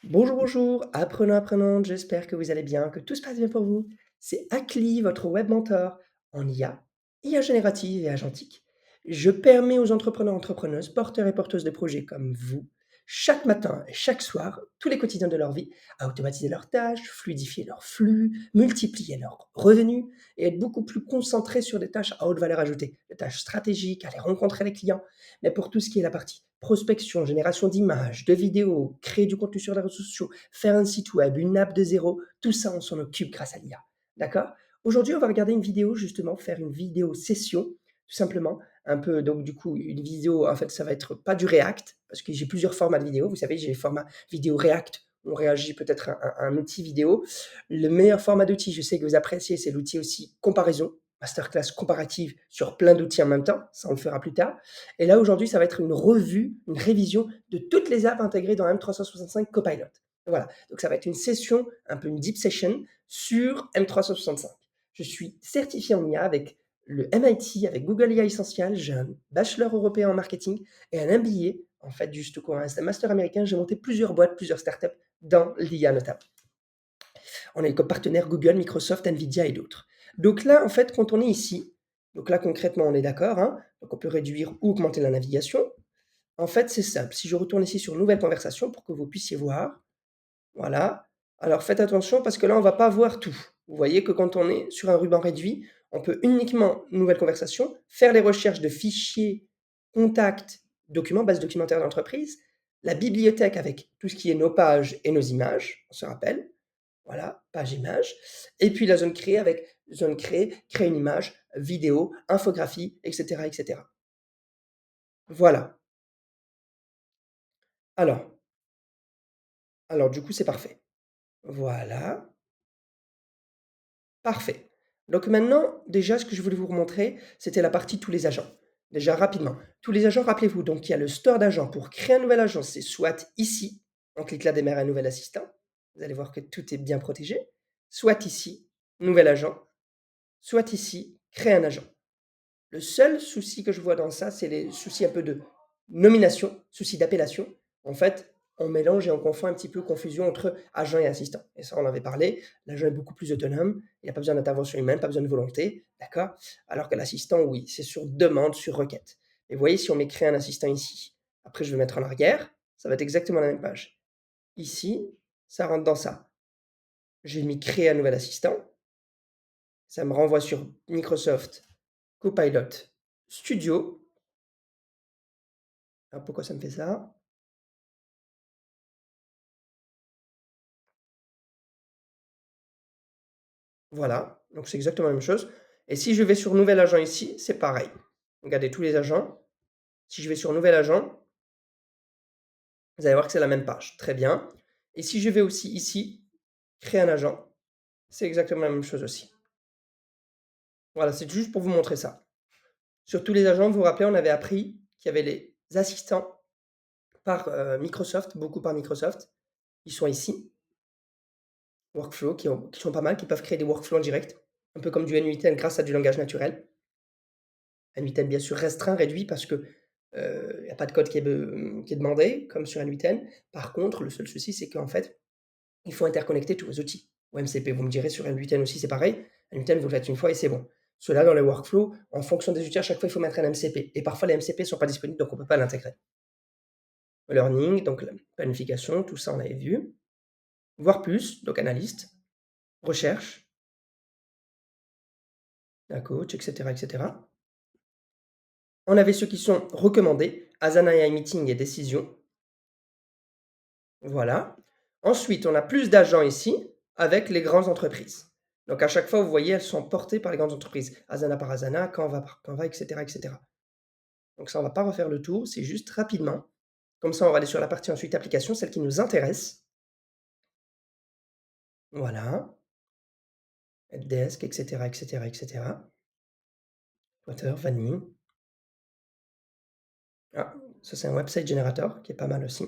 Bonjour, bonjour, apprenants, apprenantes, j'espère que vous allez bien, que tout se passe bien pour vous. C'est Akli, votre web mentor en IA générative et agentique. Je permets aux entrepreneurs, entrepreneuses, porteurs et porteuses de projets comme vous, chaque matin et chaque soir, tous les quotidiens de leur vie, à automatiser leurs tâches, fluidifier leurs flux, multiplier leurs revenus et être beaucoup plus concentrés sur des tâches à haute valeur ajoutée, des tâches stratégiques, aller rencontrer les clients, mais pour tout ce qui est la partie prospection, génération d'images, de vidéos, créer du contenu sur les réseaux sociaux, faire un site web, une app de zéro, tout ça, on s'en occupe grâce à l'IA. D'accord? Aujourd'hui, on va regarder une vidéo, justement, faire une vidéo session, tout simplement. Un peu, donc, du coup, une vidéo, en fait, ça va être pas du React, parce que j'ai plusieurs formats de vidéo. Vous savez, j'ai les formats vidéo React, on réagit peut-être à un outil vidéo. Le meilleur format d'outil, je sais que vous appréciez, c'est l'outil aussi comparaison, masterclass comparative sur plein d'outils en même temps. Ça, on le fera plus tard. Et là, aujourd'hui, ça va être une revue, une révision de toutes les apps intégrées dans M365 Copilot. Voilà, donc ça va être une session, un peu une deep session sur M365. Je suis certifié en IA avec le MIT, avec Google IA Essential. J'ai un bachelor européen en marketing et un MBA, en fait, juste quoi, un master américain. J'ai monté plusieurs boîtes, plusieurs startups dans l'IA notamment. On a comme partenaires Google, Microsoft, Nvidia et d'autres. Donc là, en fait, quand on est ici, donc là concrètement, on est d'accord, hein, donc on peut réduire ou augmenter la navigation. En fait, c'est simple. Si je retourne ici sur nouvelle conversation pour que vous puissiez voir, voilà. Alors faites attention parce que là, on ne va pas voir tout. Vous voyez que quand on est sur un ruban réduit, on peut uniquement, nouvelle conversation, faire les recherches de fichiers, contacts, documents, base documentaire d'entreprise, la bibliothèque avec tout ce qui est nos pages et nos images, on se rappelle. Voilà, page image. Et puis la zone créée avec zone créée, créer une image, vidéo, infographie, etc., etc. Voilà. Alors, alors du coup, c'est parfait. Voilà, parfait. Donc maintenant, déjà, ce que je voulais vous remontrer, c'était la partie tous les agents. Déjà, rapidement. Tous les agents, rappelez-vous, donc il y a le store d'agents. Pour créer un nouvel agent, c'est soit ici, on clique là, démarrer un nouvel assistant. Vous allez voir que tout est bien protégé. Soit ici, nouvel agent. Soit ici, créer un agent. Le seul souci que je vois dans ça, c'est les soucis un peu de nomination, soucis d'appellation. En fait, on mélange et on confond un petit peu confusion entre agent et assistant. Et ça, on en avait parlé. L'agent est beaucoup plus autonome. Il n'y a pas besoin d'intervention humaine, pas besoin de volonté. D'accord? Alors que l'assistant, oui, c'est sur demande, sur requête. Et vous voyez, si on met créer un assistant ici, après, je vais mettre en arrière, ça va être exactement la même page. Ici, ça rentre dans ça. J'ai mis créer un nouvel assistant. Ça me renvoie sur Microsoft Copilot Studio. Alors pourquoi ça me fait ça? Voilà, donc c'est exactement la même chose. Et si je vais sur nouvel agent ici, c'est pareil. Regardez tous les agents. Si je vais sur nouvel agent, vous allez voir que c'est la même page. Très bien. Et si je vais aussi ici, créer un agent, c'est exactement la même chose aussi. Voilà, c'est juste pour vous montrer ça. Sur tous les agents, vous vous rappelez, on avait appris qu'il y avait les assistants par Microsoft, beaucoup par Microsoft. Ils sont ici, workflow, qui sont pas mal, qui peuvent créer des workflows en direct, un peu comme du N8N grâce à du langage naturel. N8N bien sûr restreint, réduit parce que, il n'y a pas de code qui est demandé comme sur N8N. Par contre, le seul souci, c'est qu'en fait, il faut interconnecter tous vos outils. Ou MCP, vous me direz sur N8N aussi, c'est pareil. N8N, vous le faites une fois et c'est bon. Cela dans les workflows, en fonction des outils, à chaque fois, il faut mettre un MCP. Et parfois, les MCP ne sont pas disponibles, donc on ne peut pas l'intégrer. Learning, donc la planification, tout ça, on avait vu. Voir plus, donc analyste, recherche, un coach, etc., etc. On avait ceux qui sont recommandés, Asana AI Meeting et décision. Voilà. Ensuite, on a plus d'agents ici avec les grandes entreprises. Donc à chaque fois, vous voyez, elles sont portées par les grandes entreprises. Asana par Asana, Canva par Canva, etc., etc. Donc ça, on ne va pas refaire le tour, c'est juste rapidement. Comme ça, on va aller sur la partie ensuite application, celle qui nous intéresse. Voilà. Helpdesk, etc., etc., etc. Twitter, Vanille. Ah, ça c'est un website generator qui est pas mal aussi.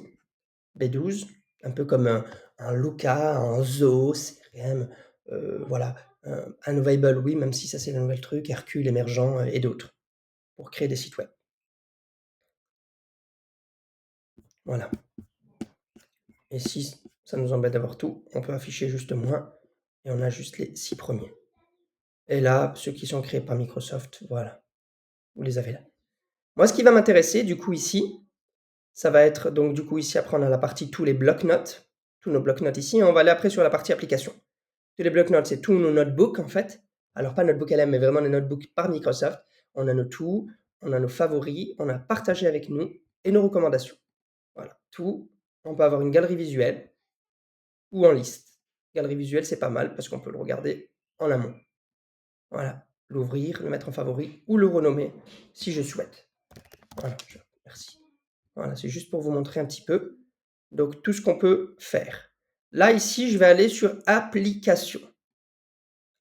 B12, un peu comme un Luca, un Zoho, CRM, voilà, un Novable, oui, même si ça c'est le nouvel truc, Hercule, Émergent, et d'autres, pour créer des sites web. Voilà. Et si ça nous embête d'avoir tout, on peut afficher juste moins et on a juste les 6 premiers. Et là, ceux qui sont créés par Microsoft, voilà, vous les avez là. Moi, ce qui va m'intéresser du coup ici, ça va être donc du coup ici après on a la partie tous les blocs-notes, tous nos blocs-notes ici et on va aller après sur la partie application. Tous les blocs-notes, c'est tous nos notebooks en fait. Alors pas notebook LM, mais vraiment les notebooks par Microsoft. On a nos tout, on a nos favoris, on a partagé avec nous et nos recommandations. Voilà, tout. On peut avoir une galerie visuelle ou en liste. Galerie visuelle, c'est pas mal parce qu'on peut le regarder en amont. Voilà, l'ouvrir, le mettre en favori ou le renommer si je souhaite. Voilà, merci. Voilà, c'est juste pour vous montrer un petit peu. Donc tout ce qu'on peut faire. Là, ici, je vais aller sur application.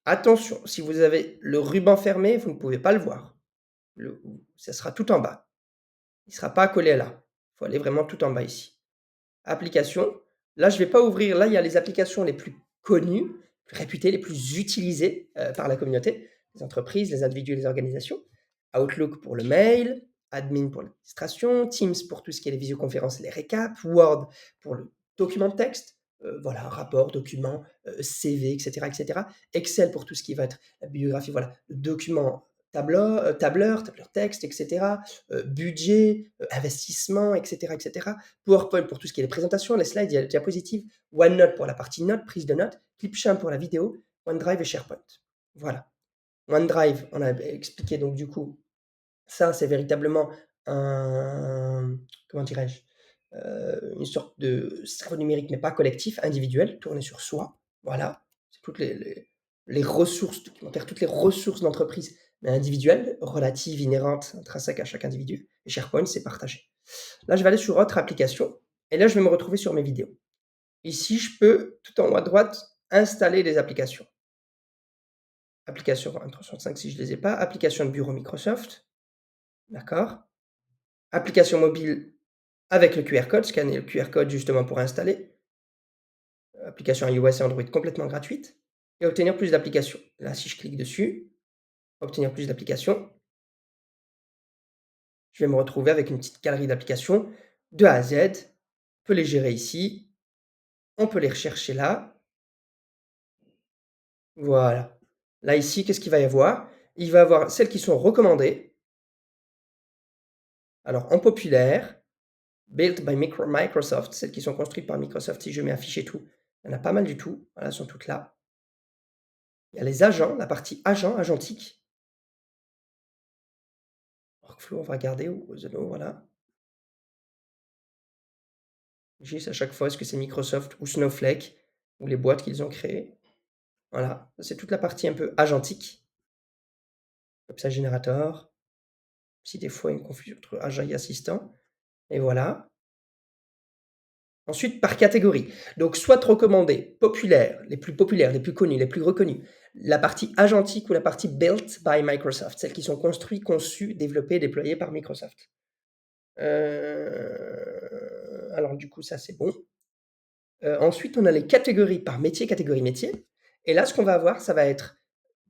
Attention, si vous avez le ruban fermé, vous ne pouvez pas le voir. Ça sera tout en bas. Il ne sera pas collé là. Il faut aller vraiment tout en bas ici. Applications. Là, je ne vais pas ouvrir. Là, il y a les applications les plus connues, les plus réputées, les plus utilisées par la communauté, les entreprises, les individus, les organisations. Outlook pour le mail, Admin pour l'administration, Teams pour tout ce qui est les visioconférences et les récaps, Word pour le document de texte, voilà, rapport, document, CV, etc., etc. Excel pour tout ce qui va être la bibliographie, voilà, le document tableur texte, etc. Budget, investissement, etc., etc. PowerPoint pour tout ce qui est les présentations, les slides, les diapositives, OneNote pour la partie notes, prise de notes, Clipchamp pour la vidéo, OneDrive et SharePoint. Voilà. OneDrive, on a expliqué donc du coup, ça c'est véritablement un, comment dirais-je, une sorte de cerveau numérique, mais pas collectif, individuel, tourné sur soi. Voilà, c'est toutes les ressources documentaires, toutes les ressources d'entreprise, mais individuelles, relatives, inhérentes, intrinsèques à chaque individu. Et SharePoint, c'est partagé. Là, je vais aller sur autre application, et là, je vais me retrouver sur mes vidéos. Ici, je peux, tout en haut à droite, installer des applications. Application 365 si je ne les ai pas, application de bureau Microsoft, d'accord. Application mobile avec le QR code, scanner le QR code justement pour installer. Application iOS et Android complètement gratuite. Et obtenir plus d'applications. Là, si je clique dessus, obtenir plus d'applications, je vais me retrouver avec une petite galerie d'applications de A à Z. On peut les gérer ici. On peut les rechercher là. Voilà. Là, ici, qu'est-ce qu'il va y avoir? Il va y avoir celles qui sont recommandées. Alors, en populaire, Built by Microsoft, celles qui sont construites par Microsoft, si je mets afficher tout, il y en a pas mal du tout. Voilà, elles sont toutes là. Il y a les agents, la partie agent, agentique. Workflow, on va regarder, ou voilà. Juste à chaque fois, est-ce que c'est Microsoft ou Snowflake, ou les boîtes qu'ils ont créées. Voilà, c'est toute la partie un peu agentique. Comme ça, générateur. Si des fois, il y a une confusion entre agent et assistant. Et voilà. Ensuite, par catégorie. Donc, soit recommandé, populaire, les plus connus, les plus reconnus. La partie agentique ou la partie built by Microsoft, celles qui sont construites, conçues, développées, déployées par Microsoft. Alors, du coup, ça, c'est bon. Ensuite, on a les catégories par métier, catégorie métier. Et là, ce qu'on va avoir, ça va être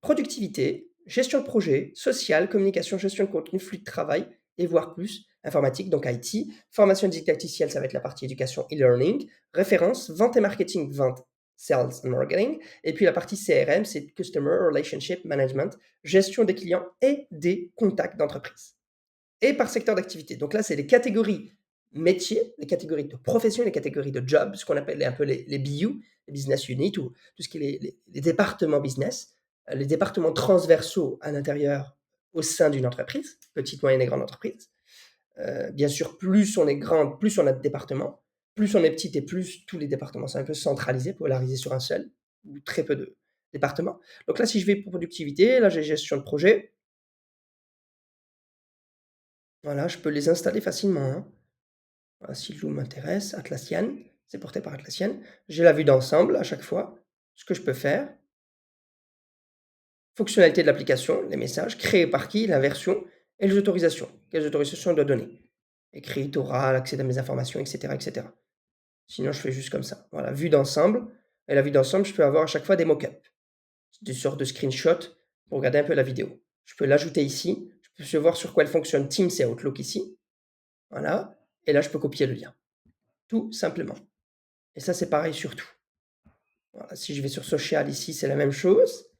productivité, gestion de projet, social, communication, gestion de contenu, flux de travail et voire plus, informatique, donc IT, formation didacticielle, ça va être la partie éducation e-learning, référence, vente et marketing, vente, sales and marketing, et puis la partie CRM, c'est Customer Relationship Management, gestion des clients et des contacts d'entreprise. Et par secteur d'activité. Donc là, c'est les catégories métiers, les catégories de profession, les catégories de job, ce qu'on appelle un peu les BU, les business units, ou tout ce qui est les départements business, les départements transversaux à l'intérieur, au sein d'une entreprise, petite, moyenne et grande entreprise. Bien sûr, plus on est grand, plus on a de départements. Plus on est petit et plus tous les départements sont un peu centralisés, polarisés sur un seul, ou très peu de départements. Donc là, si je vais pour productivité, là j'ai gestion de projet. Voilà, je peux les installer facilement, hein. Voilà, si Loom m'intéresse, Atlassian, c'est porté par Atlassian. J'ai la vue d'ensemble à chaque fois, ce que je peux faire. Fonctionnalité de l'application, les messages, créés par qui, la version et les autorisations. Quelles autorisations on doit donner? Écrit, oral, accès à mes informations, etc., etc. Sinon, je fais juste comme ça. Voilà, vue d'ensemble. Et la vue d'ensemble, je peux avoir à chaque fois des mock-ups, des sortes de screenshots pour regarder un peu la vidéo. Je peux l'ajouter ici. Je peux voir sur quoi elle fonctionne Teams et Outlook ici. Voilà. Et là, je peux copier le lien. Tout simplement. et ça, c'est pareil sur tout. Voilà, si je vais sur social ici, c'est la même chose.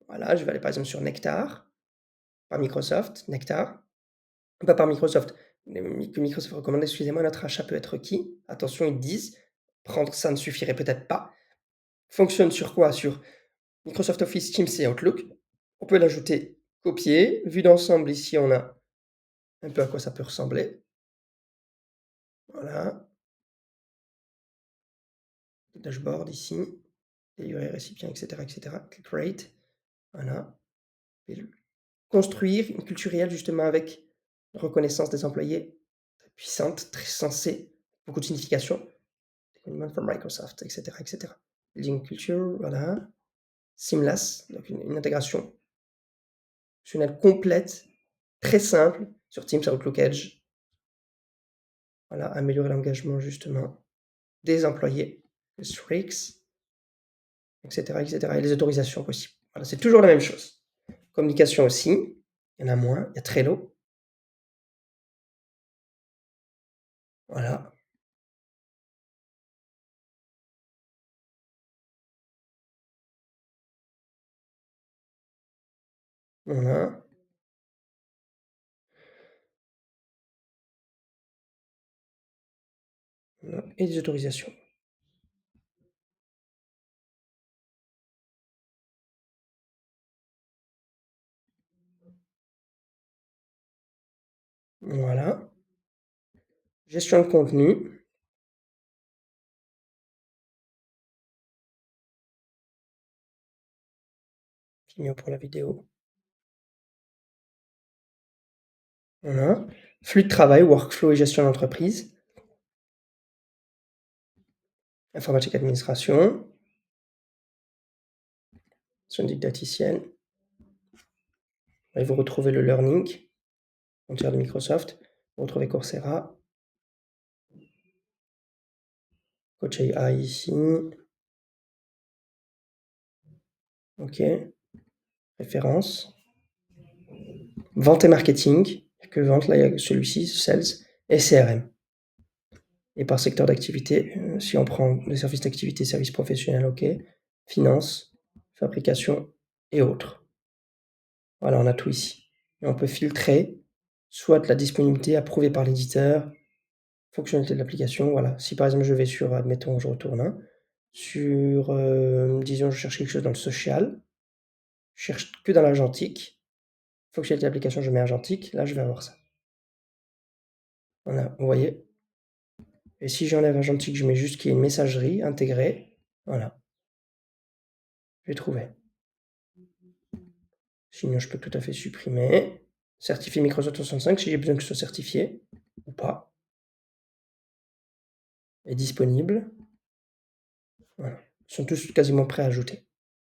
Voilà, je vais aller par exemple sur Nectar, par Microsoft, Nectar, pas par Microsoft, mais que Microsoft recommande: «Excusez-moi, notre achat peut être requis». Attention, ils disent: «Prendre ça ne suffirait peut-être pas». Fonctionne sur quoi? Sur Microsoft Office, Teams et Outlook. On peut l'ajouter, copier. Vue d'ensemble, ici, on a un peu à quoi ça peut ressembler. Voilà, le dashboard ici, les URL récipients, et cetera. Click rate, voilà. Et construire une culture réelle justement avec reconnaissance des employés, très puissante, très sensée, beaucoup de signification. Deployment from Microsoft, et cetera. Building culture, voilà. Seamless, donc une intégration fonctionnelle complète, très simple sur Teams, Outlook, Edge. Voilà, améliorer l'engagement justement des employés, les streaks, et cetera et les autorisations possibles. Voilà, c'est toujours la même chose. Communication aussi, il y en a moins, il y a Trello. Voilà, voilà, voilà et des autorisations. Voilà. Gestion de contenu, Vimeo pour la vidéo. Voilà. Flux de travail, workflow et gestion d'entreprise. Informatique administration. Syndic didacticiel. Et vous retrouvez le learning, frontière de Microsoft. Vous retrouvez Coursera. Coach AI ici. OK. Référence. Vente et marketing. Il y a que vente, là, il y a celui-ci, sales et CRM. Et par secteur d'activité, si on prend les services d'activité, services professionnels, OK. Finance, fabrication et autres. Voilà, on a tout ici. Et on peut filtrer, soit la disponibilité approuvée par l'éditeur, fonctionnalité de l'application, voilà. Si par exemple je vais sur, admettons, je retourne, hein, sur, disons, je cherche quelque chose dans le social, je cherche que dans l'argentique, fonctionnalité d'application, je mets argentique, là je vais avoir ça. Voilà, vous voyez? Et si j'enlève argentique, je mets juste qu'il y ait une messagerie intégrée, voilà, je vais trouver. Sinon, je peux tout à fait supprimer. Certifié Microsoft 365 si j'ai besoin que ce soit certifié ou pas. Est disponible. Voilà. Ils sont tous quasiment prêts à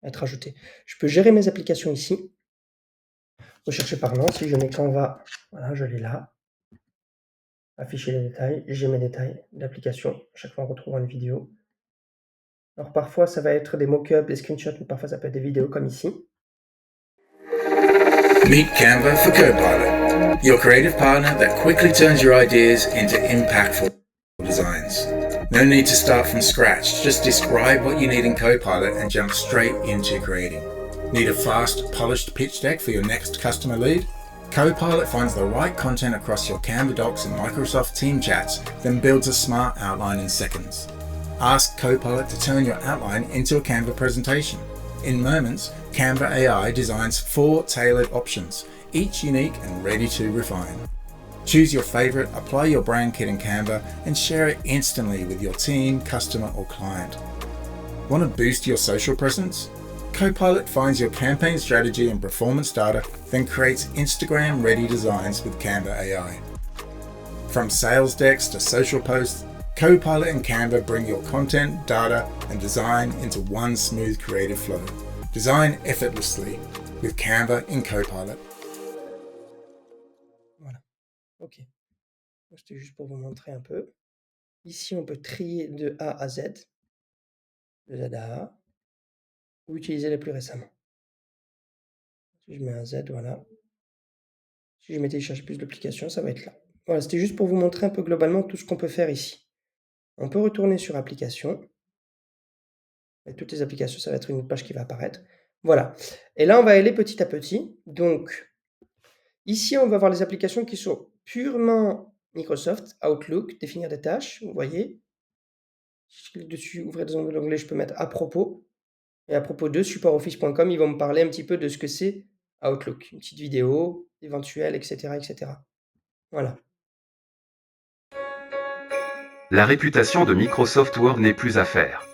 être ajoutés. Je peux gérer mes applications ici. Rechercher parlant, si je mets Canva, voilà, je l'ai là. Afficher les détails, j'ai mes détails d'application. À chaque fois, on retrouve une vidéo. Alors parfois, ça va être des mock-ups, des screenshots, mais parfois ça peut être des vidéos comme ici. Meet Canva for Copilot, your creative partner that quickly turns your ideas into impactful designs. No need to start from scratch, just describe what you need in Copilot and jump straight into creating. Need a fast, polished pitch deck for your next customer lead? Copilot finds the right content across your Canva docs and Microsoft Team chats, then builds a smart outline in seconds. Ask Copilot to turn your outline into a Canva presentation. In moments, Canva AI designs 4 tailored options, each unique and ready to refine. Choose your favorite, apply your brand kit in Canva, and share it instantly with your team, customer, or client. Want to boost your social presence? Copilot finds your campaign strategy and performance data, then creates Instagram-ready designs with Canva AI. From sales decks to social posts, Copilot and Canva bring your content, data, and design into one smooth creative flow. Design effortlessly with Canva in Copilot. Voilà. OK. C'était juste pour vous montrer un peu. Ici, on peut trier de A à Z, de Z à A, ou utiliser les plus récemment. Si je mets un Z, voilà. Si je mets télécharger plus d'applications, ça va être là. Voilà, c'était juste pour vous montrer un peu globalement tout ce qu'on peut faire ici. On peut retourner sur applications et toutes les applications, ça va être une page qui va apparaître. Voilà et là, on va aller petit à petit. Donc ici, on va voir les applications qui sont purement Microsoft, Outlook, définir des tâches, vous voyez? Si je clique dessus, ouvrir des onglets d'onglet, je peux mettre à propos et à propos de supportoffice.com, ils vont me parler un petit peu de ce que c'est Outlook, une petite vidéo éventuelle, et cetera, et cetera. Voilà. La réputation de Microsoft Word n'est plus à faire.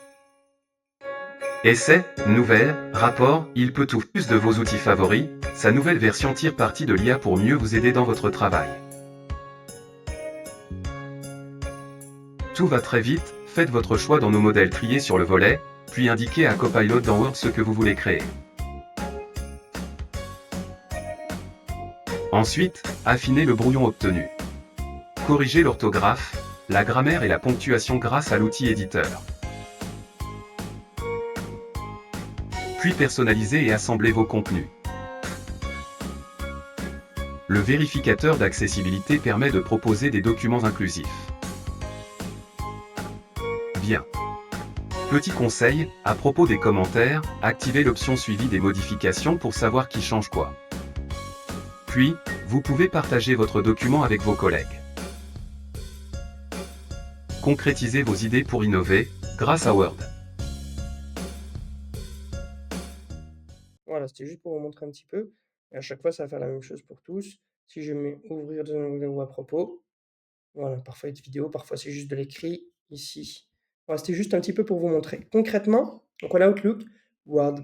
Essais, nouvelles, rapports, il peut tout plus de vos outils favoris, sa nouvelle version tire parti de l'IA pour mieux vous aider dans votre travail. Tout va très vite, faites votre choix dans nos modèles triés sur le volet, puis indiquez à Copilot dans Word ce que vous voulez créer. Ensuite, affinez le brouillon obtenu. Corrigez l'orthographe, la grammaire et la ponctuation grâce à l'outil éditeur. Puis personnalisez et assemblez vos contenus. Le vérificateur d'accessibilité permet de proposer des documents inclusifs. Bien. Petit conseil, à propos des commentaires, activez l'option suivi des modifications pour savoir qui change quoi. Puis, vous pouvez partager votre document avec vos collègues. Concrétisez vos idées pour innover, grâce à Word. Voilà, c'était juste pour vous montrer un petit peu et à chaque fois, ça va faire la même chose pour tous. Si je mets ouvrir des onglets ou à propos, voilà, parfois il y a des vidéos, parfois c'est juste de l'écrit ici. Voilà, c'était juste un petit peu pour vous montrer. Concrètement, donc on a Outlook, Word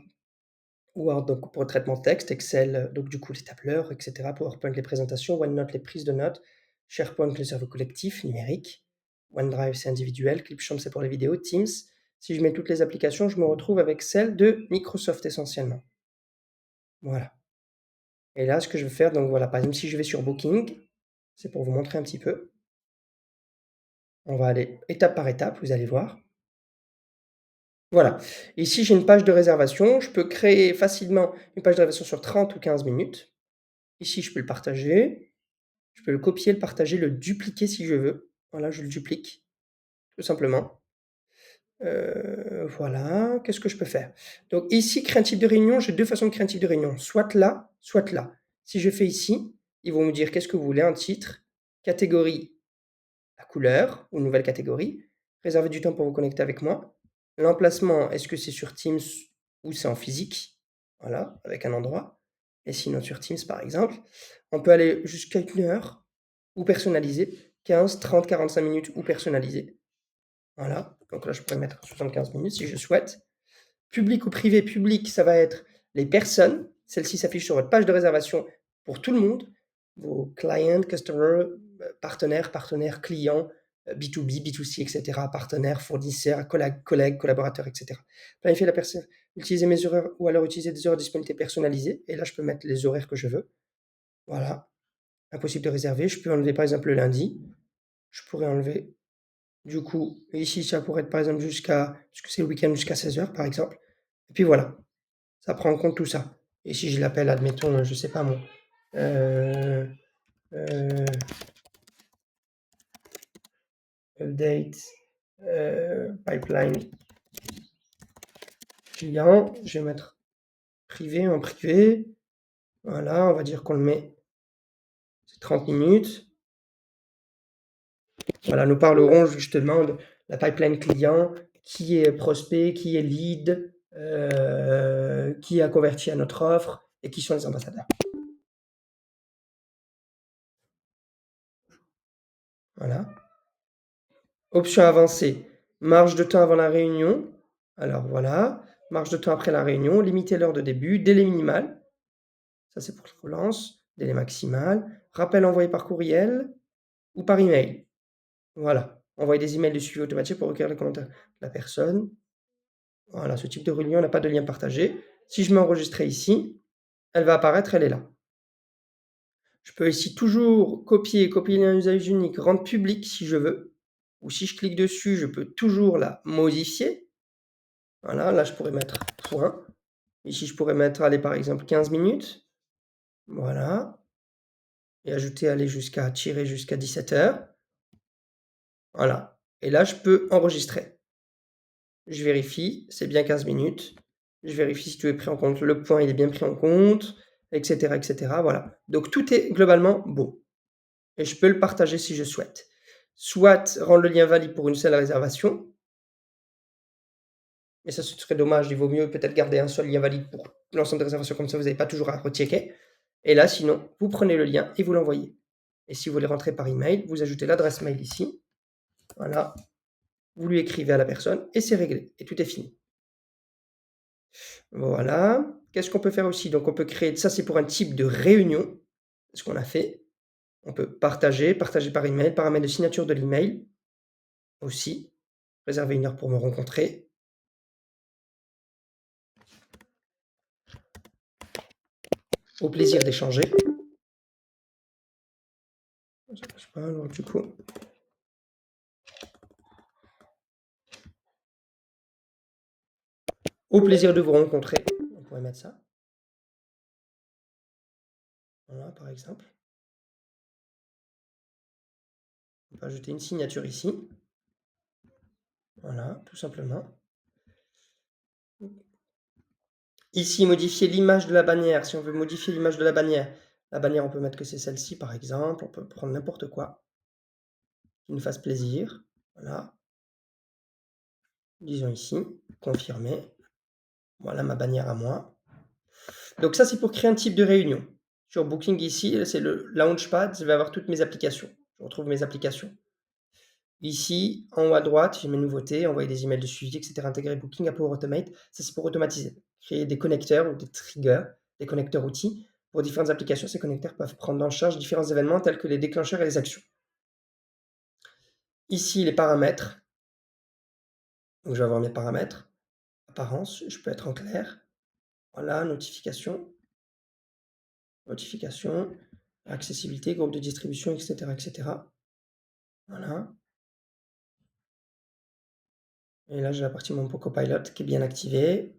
Word donc pour le traitement de texte, Excel, donc du coup les tableurs et cetera, PowerPoint les présentations, OneNote les prises de notes, SharePoint le cerveau collectif numérique, OneDrive c'est individuel, Clipchamp c'est pour les vidéos, Teams. Si je mets toutes les applications, je me retrouve avec celle de Microsoft essentiellement. Voilà et là, ce que je vais faire donc voilà, par exemple, si je vais sur Booking, c'est pour vous montrer un petit peu. On va aller étape par étape, vous allez voir. Voilà. Ici, j'ai une page de réservation. Je peux créer facilement une page de réservation sur 30 ou 15 minutes. Ici, je peux le partager. Je peux le copier, le partager, le dupliquer si je veux. Voilà, je le duplique, tout simplement. Voilà, qu'est-ce que je peux faire? Donc ici, créer un type de réunion, j'ai 2 façons de créer un type de réunion, soit là, soit là. Si je fais ici, ils vont me dire: «Qu'est-ce que vous voulez?» un titre, catégorie, la couleur ou nouvelle catégorie, réserver du temps pour vous connecter avec moi. L'emplacement, est-ce que c'est sur Teams ou c'est en physique? Voilà, avec un endroit et sinon sur Teams, par exemple. On peut aller jusqu'à 1 heure ou personnaliser, 15, 30, 45 minutes ou personnalisé. Voilà, donc là, je pourrais mettre 75 minutes si je souhaite. Public ou privé, public, ça va être les personnes. Celle-ci s'affiche sur votre page de réservation pour tout le monde, vos clients, customers, partenaires clients, B2B, B2C et cetera, partenaires, fournisseurs, collègues, collaborateurs et cetera. Planifier la personne, utiliser mes horaires ou alors utiliser des heures de disponibilité personnalisées et là, je peux mettre les horaires que je veux. Voilà, impossible de réserver. Je peux enlever, par exemple, le lundi. Je pourrais enlever du coup, ici, ça pourrait être par exemple puisque c'est le week-end jusqu'à 16 heures, par exemple. Et puis voilà, ça prend en compte tout ça. Et si je l'appelle, admettons, je sais pas moi, heu, heu, update, pipeline client, je vais mettre privé en privé. Voilà, on va dire qu'on le met, c'est 30 minutes. Voilà, nous parlerons justement de la pipeline client, qui est prospect, qui est lead, qui a converti à notre offre et qui sont les ambassadeurs. Voilà. Option avancée, marge de temps avant la réunion. Alors voilà, marge de temps après la réunion, limiter l'heure de début, délai minimal. Ça, c'est pour la relance, délai maximal. Rappel envoyé par courriel ou par email. Voilà. Envoyer des emails de suivi automatique pour recueillir les commentaires de la personne. Voilà, ce type de réunion n'a pas de lien partagé. Si je mets enregistrer ici, elle va apparaître, elle est là. Je peux ici toujours copier un usage unique, rendre public si je veux. Ou si je clique dessus, je peux toujours la modifier. Voilà, là je pourrais mettre point. Ici je pourrais mettre, allez, par exemple 15 minutes. Voilà. Et ajouter, aller jusqu'à tirer jusqu'à 17 heures. Voilà. Et là, je peux enregistrer. Je vérifie, c'est bien 15 minutes. Je vérifie si tout est pris en compte. Le point, il est bien pris en compte, etc., etc. Voilà. Donc tout est globalement bon. Et je peux le partager si je souhaite. Soit rendre le lien valide pour une seule réservation. Et ça, ce serait dommage. Il vaut mieux peut-être garder un seul lien valide pour l'ensemble des réservations. Comme ça, vous n'avez pas toujours à rechecker. Et là, sinon, vous prenez le lien et vous l'envoyez. Et si vous voulez rentrer par email, vous ajoutez l'adresse mail ici. Voilà. Vous lui écrivez à la personne et c'est réglé. Et tout est fini. Voilà. Qu'est-ce qu'on peut faire aussi? Donc, on peut créer, ça c'est pour un type de réunion, ce qu'on a fait. On peut partager par email, paramètre de signature de l'email aussi. Réserver une heure pour me rencontrer. Au plaisir d'échanger. Ça marche pas, alors du coup. Au plaisir de vous rencontrer. On pourrait mettre ça. Voilà, par exemple. On peut ajouter une signature ici. Voilà, tout simplement. Ici, modifier l'image de la bannière. Si on veut modifier l'image de la bannière, on peut mettre que c'est celle-ci, par exemple. On peut prendre n'importe quoi qui nous fasse plaisir. Voilà. Disons ici, confirmer. Voilà ma bannière à moi. Donc ça, c'est pour créer un type de réunion. Sur Booking ici, c'est le Launchpad. Je vais avoir toutes mes applications. Je retrouve mes applications. Ici, en haut à droite, j'ai mes nouveautés, envoyer des emails de suivi, etc. Intégrer Booking à Power Automate. Ça, c'est pour automatiser. Créer des connecteurs ou des triggers, des connecteurs outils. Pour différentes applications, ces connecteurs peuvent prendre en charge différents événements tels que les déclencheurs et les actions. Ici, les paramètres. Donc, je vais avoir mes paramètres. Apparence, je peux être en clair. Voilà, notification. Notification. Accessibilité, groupe de distribution, etc., etc. Voilà. Et là, j'ai la partie mon Copilot qui est bien activée.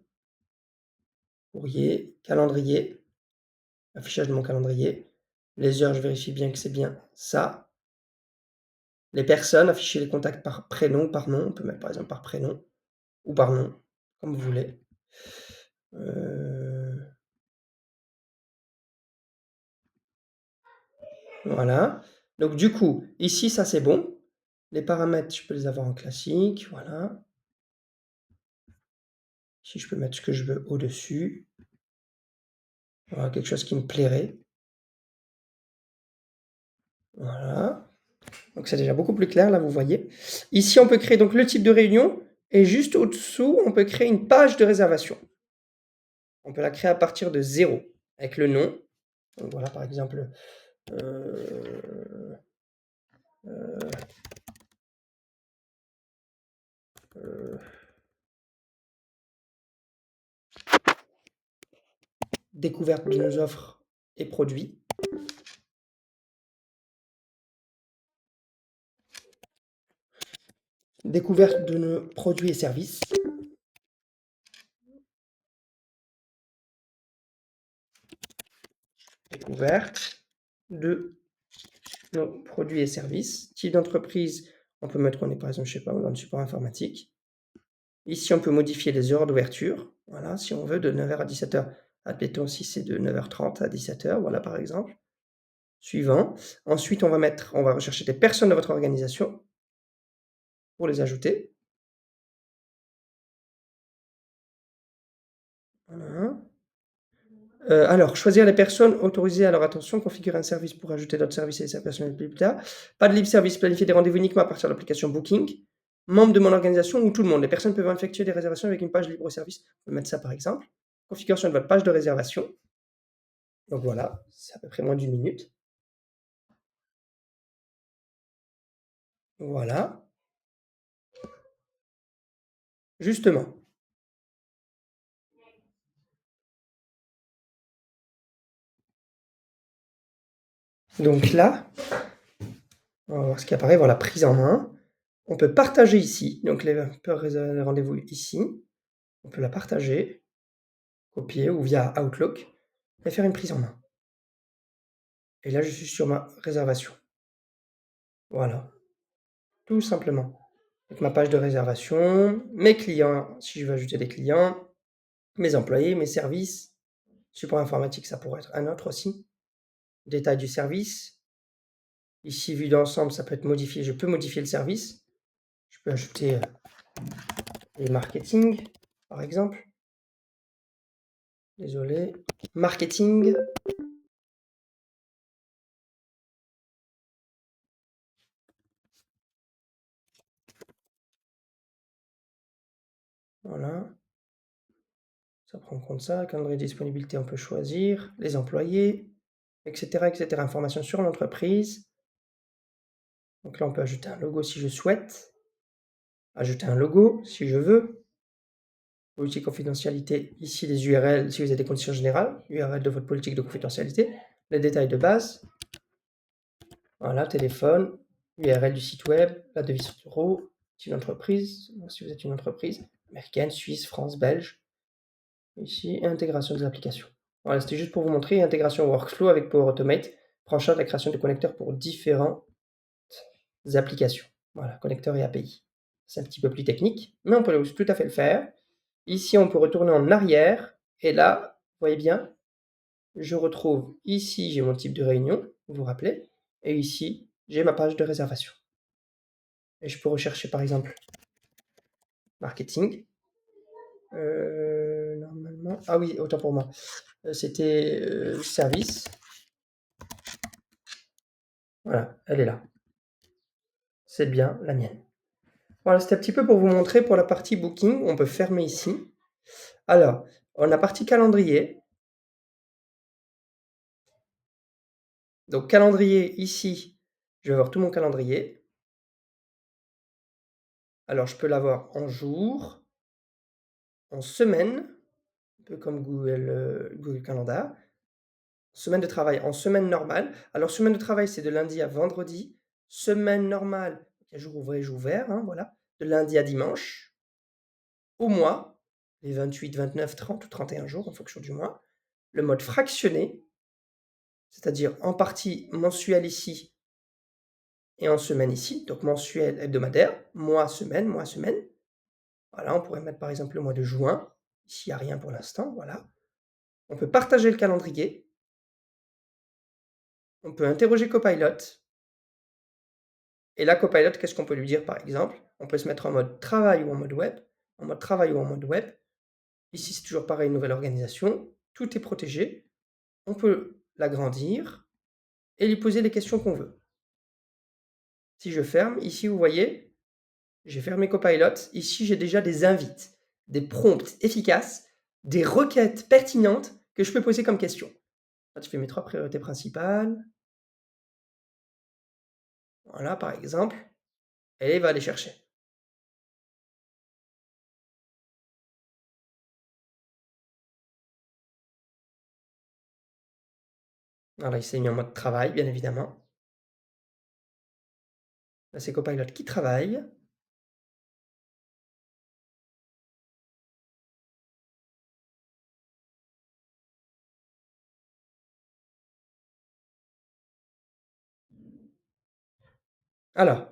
Courrier, calendrier. Affichage de mon calendrier. Les heures, je vérifie bien que c'est bien ça. Les personnes, afficher les contacts par prénom ou par nom. On peut mettre par exemple par prénom ou par nom, comme vous voulez. Voilà. Donc du coup, ici, ça c'est bon. Les paramètres, je peux les avoir en classique. Voilà. Ici, je peux mettre ce que je veux au-dessus. Voilà, quelque chose qui me plairait. Voilà. Donc c'est déjà beaucoup plus clair, là, vous voyez. Ici, on peut créer donc le type de réunion. Et juste au-dessous, on peut créer une page de réservation. On peut la créer à partir de 0, avec le nom. Donc voilà, par exemple, découverte de nos offres et produits. Découverte de nos produits et services. Découverte de nos produits et services. Type d'entreprise, on peut mettre qu'on est par exemple, je sais pas, dans le support informatique. Ici, on peut modifier les heures d'ouverture. Voilà, si on veut, de 9h à 17h. Admettons si c'est de 9h30 à 17h, voilà par exemple. Suivant. Ensuite, on va rechercher des personnes de votre organisation pour les ajouter. Voilà. Alors, choisir les personnes autorisées à leur attention, configurer un service pour ajouter d'autres services et sa personnalité plus tard. Pas de libre service, planifier des rendez-vous uniquement à partir de l'application Booking. Membre de mon organisation ou tout le monde. Les personnes peuvent effectuer des réservations avec une page libre service. On peut mettre ça par exemple. Configuration de votre page de réservation. Donc voilà, c'est à peu près moins d'une minute. Voilà. Justement. Donc là, on va voir ce qui apparaît, voilà, prise en main. On peut partager ici, donc les rendez-vous ici. On peut la partager, copier ou via Outlook et faire une prise en main. Et là, je suis sur ma réservation. Voilà, tout simplement. Donc ma page de réservation, mes clients, si je veux ajouter des clients, mes employés, mes services, support informatique, ça pourrait être un autre aussi. Détail du service. Ici, vu d'ensemble, ça peut être modifié. Je peux modifier le service. Je peux ajouter les marketing, par exemple. Désolé. Marketing. Voilà. Ça prend en compte ça. Calendrier de disponibilité, on peut choisir. Les employés, etc., etc. Informations sur l'entreprise. Donc là, on peut ajouter un logo si je souhaite. Ajouter un logo si je veux. Politique confidentialité, ici les URL si vous avez des conditions générales, URL de votre politique de confidentialité, les détails de base, voilà, téléphone, URL du site web, la devise euro, si une entreprise, si vous êtes une entreprise américaine, suisse, France, belge, ici, intégration des applications. Voilà, c'était juste pour vous montrer intégration workflow avec Power Automate, prend en charge la création de connecteurs pour différentes applications. Voilà, connecteurs et API. C'est un petit peu plus technique, mais on peut tout à fait le faire. Ici, on peut retourner en arrière, et là, vous voyez bien, je retrouve ici, j'ai mon type de réunion, vous vous rappelez, et ici, j'ai ma page de réservation. Et je peux rechercher par exemple marketing. Normalement, ah oui, autant pour moi. C'était service. Voilà, elle est là. C'est bien la mienne. Voilà, c'était un petit peu pour vous montrer pour la partie booking. On peut fermer ici. Alors, on a la partie calendrier. Donc calendrier, ici, je vais avoir tout mon calendrier. Alors, je peux l'avoir en jour, en semaine, un peu comme Google Calendar. Semaine de travail en semaine normale. Alors, semaine de travail, c'est de lundi à vendredi. Semaine normale, il y a jour ouvré, jour ouvert, hein, voilà, de lundi à dimanche. Au mois, les 28, 29, 30 ou 31 jours en fonction du mois. Le mode fractionné, c'est-à-dire en partie mensuel ici et en semaine ici. Donc mensuel, hebdomadaire, mois, semaine, mois, semaine. Voilà, on pourrait mettre par exemple le mois de juin. Ici, il n'y a rien pour l'instant, voilà. On peut partager le calendrier. On peut interroger Copilot. Et là, Copilot, qu'est-ce qu'on peut lui dire par exemple? On peut se mettre en mode travail ou en mode web. En mode travail ou en mode web. Ici, c'est toujours pareil, nouvelle organisation. Tout est protégé. On peut l'agrandir et lui poser les questions qu'on veut. Si je ferme, ici, vous voyez, j'ai fermé Copilot. Ici, j'ai déjà des invites, des prompts efficaces, des requêtes pertinentes que je peux poser comme question. Là, tu fais mes 3 priorités principales. Voilà, par exemple. Et il va aller chercher. Voilà, il s'est mis en mode travail, bien évidemment. Là, c'est Copilot qui travaille. Alors,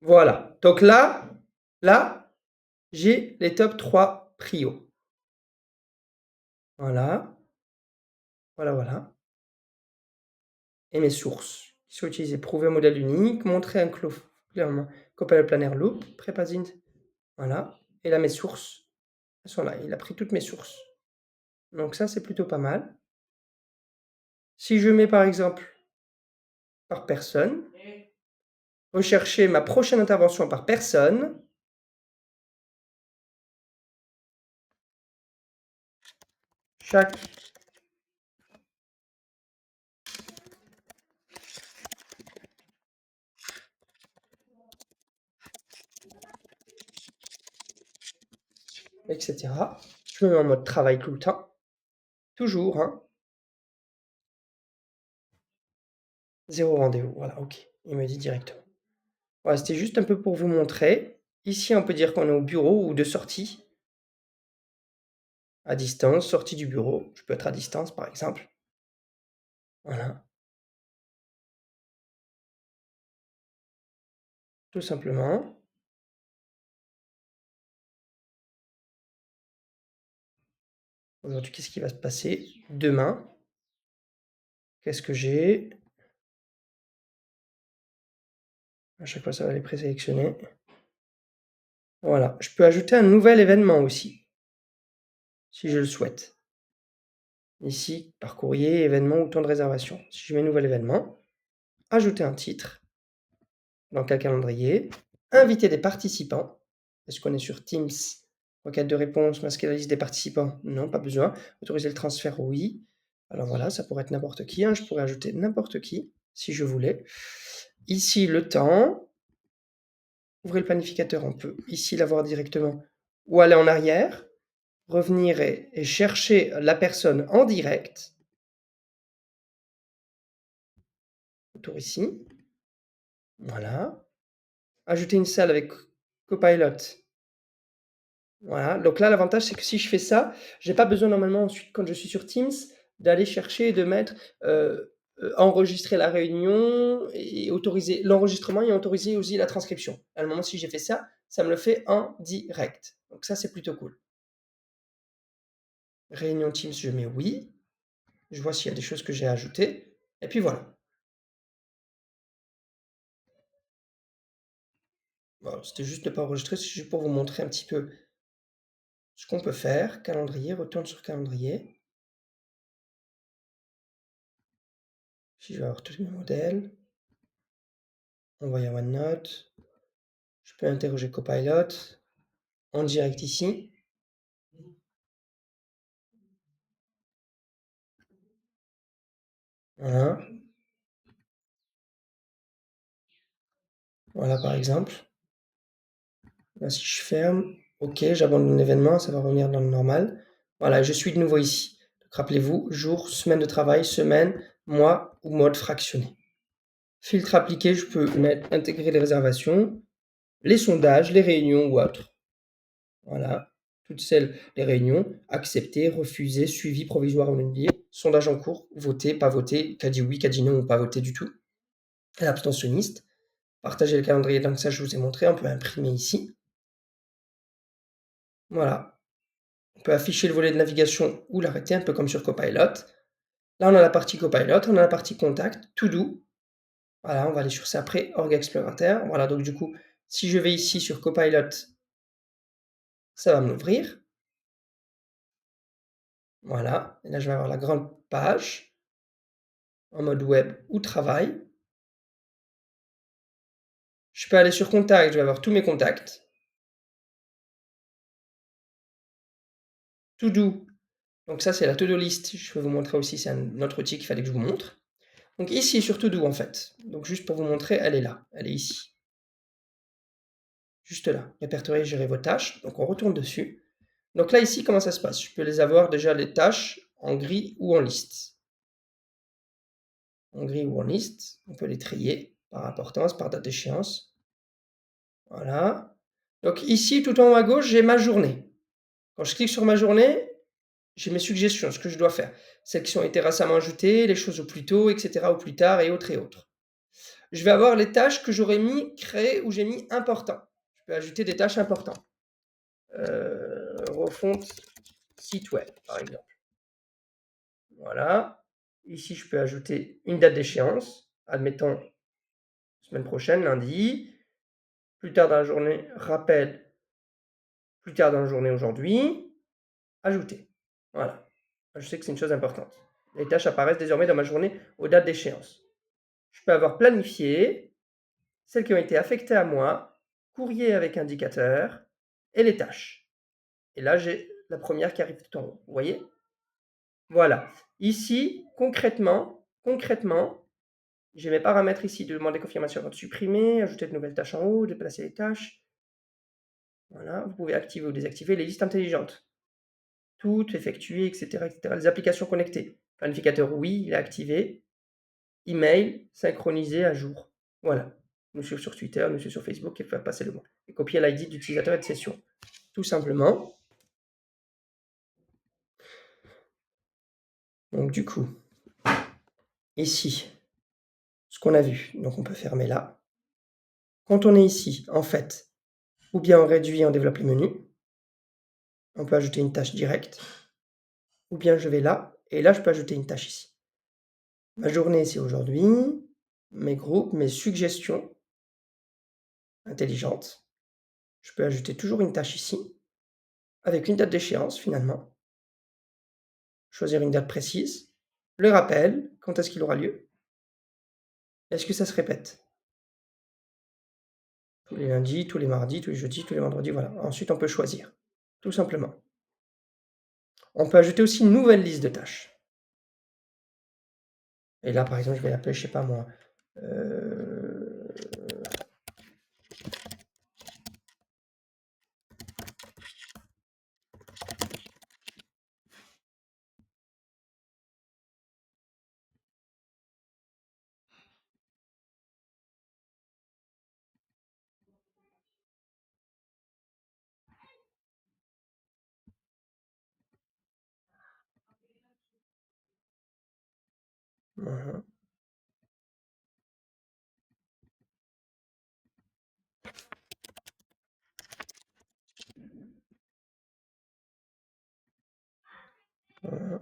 voilà. Donc là, j'ai les top 3 prios. Voilà. Voilà, voilà. Et mes sources qui sont utilisées. Prouver un modèle unique, montrer un clairement Copilot Planner Loop, Prepazint. Voilà. Et là, mes sources, elles sont là. Il a pris toutes mes sources. Donc ça, c'est plutôt pas mal. Si je mets par exemple par personne, rechercher ma prochaine intervention par personne, chaque etc. Je me mets en mode travail tout le temps. Toujours, hein. 0 rendez-vous. Voilà, ok. Il me dit directement. Voilà, c'était juste un peu pour vous montrer. Ici, on peut dire qu'on est au bureau ou de sortie. À distance, sortie du bureau. Je peux être à distance, par exemple. Voilà. Tout simplement. Aujourd'hui, qu'est-ce qui va se passer? Demain, qu'est-ce que j'ai? À chaque fois, ça va les présélectionner. Voilà. Je peux ajouter un nouvel événement aussi, si je le souhaite. Ici, par courrier, événement ou temps de réservation. Si je mets nouvel événement, ajouter un titre dans quel calendrier, inviter des participants. Est-ce qu'on est sur Teams? Requête de réponse, masquer la liste des participants? Non, pas besoin. Autoriser le transfert? Oui. Alors voilà, ça pourrait être n'importe qui, hein. Je pourrais ajouter n'importe qui, si je voulais. Ici, le temps. Ouvrez le planificateur, on peut ici l'avoir directement ou aller en arrière, revenir et chercher la personne en direct. Autour ici. Voilà. Ajouter une salle avec Copilot. Voilà. Donc là, l'avantage, c'est que si je fais ça, j'ai pas besoin normalement ensuite, quand je suis sur Teams, d'aller chercher et de mettre enregistrer la réunion et autoriser l'enregistrement et autoriser aussi la transcription. À un moment, si j'ai fait ça, ça me le fait en direct. Donc ça, c'est plutôt cool. Réunion Teams, je mets oui. Je vois s'il y a des choses que j'ai ajoutées. Et puis voilà. Voilà, c'était juste ne pas enregistrer, c'est juste pour vous montrer un petit peu ce qu'on peut faire. Calendrier, retourne sur calendrier. Si je vais avoir tous mes modèles. Envoyer à OneNote. Je peux interroger Copilot en direct ici. Voilà. Voilà par exemple. Là, si je ferme, ok, j'abandonne l'événement, ça va revenir dans le normal. Voilà, je suis de nouveau ici. Donc, rappelez-vous, jour, semaine de travail, semaine, mois ou mode fractionné. Filtre appliqué, je peux intégrer les réservations, les sondages, les réunions ou autres. Voilà, toutes celles, les réunions, acceptées, refusées, suivies, provisoires ou annulées, sondage en cours, voté, pas voté, qu'a dit oui, qu'a dit non ou pas voté du tout. L'abstentionniste, partager le calendrier, donc ça je vous ai montré, on peut imprimer ici. Voilà, on peut afficher le volet de navigation ou l'arrêter, un peu comme sur Copilot. Là on a la partie Copilot, on a la partie contact, to do. Voilà, on va aller sur ça après, Org Explorateur. Voilà, donc du coup, si je vais ici sur Copilot, ça va m'ouvrir. Voilà, et là je vais avoir la grande page en mode web ou travail. Je peux aller sur contact, je vais avoir tous mes contacts. To do, donc ça c'est la to-do list. Je vais vous montrer aussi, c'est un autre outil qu'il fallait que je vous montre. Donc ici sur to do en fait. Donc juste pour vous montrer, elle est là, elle est ici. Juste là, répertorier, gérer vos tâches. Donc on retourne dessus. Donc là ici, comment ça se passe? Je peux les avoir déjà les tâches en gris ou en liste. En gris ou en liste, on peut les trier par importance, par date d'échéance. Voilà. Donc ici, tout en haut à gauche, j'ai ma journée. Quand je clique sur ma journée, j'ai mes suggestions, ce que je dois faire. Celles qui ont été récemment ajoutées, les choses au plus tôt, etc., au plus tard, et autres et autres. Je vais avoir les tâches que j'aurais mis, créées, ou j'ai mis important. Je peux ajouter des tâches importantes. Refonte site web, par exemple. Voilà. Ici, je peux ajouter une date d'échéance. Admettons, semaine prochaine, lundi. Plus tard dans la journée, rappel. Plus tard dans la journée, aujourd'hui. Ajouter. Voilà. Je sais que c'est une chose importante. Les tâches apparaissent désormais dans ma journée aux dates d'échéance. Je peux avoir planifié, celles qui ont été affectées à moi, courrier avec indicateur, et les tâches. Et là, j'ai la première qui arrive tout en haut. Vous voyez? Voilà. Ici, concrètement, j'ai mes paramètres ici de demander confirmation avant de supprimer, ajouter de nouvelles tâches en haut, déplacer les tâches. Voilà. Vous pouvez activer ou désactiver les listes intelligentes. Toutes, effectuées, etc., etc. Les applications connectées. Planificateur, oui, il est activé. Email, synchronisé, à jour. Voilà. Nous suivre sur Twitter, nous suivre sur Facebook et faire passer le mot. Et copier l'ID d'utilisateur et de session. Tout simplement. Donc du coup, Ici, ce qu'on a vu, donc on peut fermer là. Quand on est ici, en fait, ou bien on réduit, on développe les menus. On peut ajouter une tâche directe, ou bien je vais là, et là je peux ajouter une tâche ici. Ma journée, c'est aujourd'hui, mes groupes, mes suggestions intelligentes. Je peux ajouter toujours une tâche ici, avec une date d'échéance finalement. Choisir une date précise, le rappel, quand est-ce qu'il aura lieu. Est-ce que ça se répète? Tous les lundis, tous les mardis, tous les jeudis, tous les vendredis, voilà. Ensuite, on peut choisir, tout simplement. On peut ajouter aussi une nouvelle liste de tâches. Et là, par exemple, je vais l'appeler, je sais pas moi, voilà, voilà.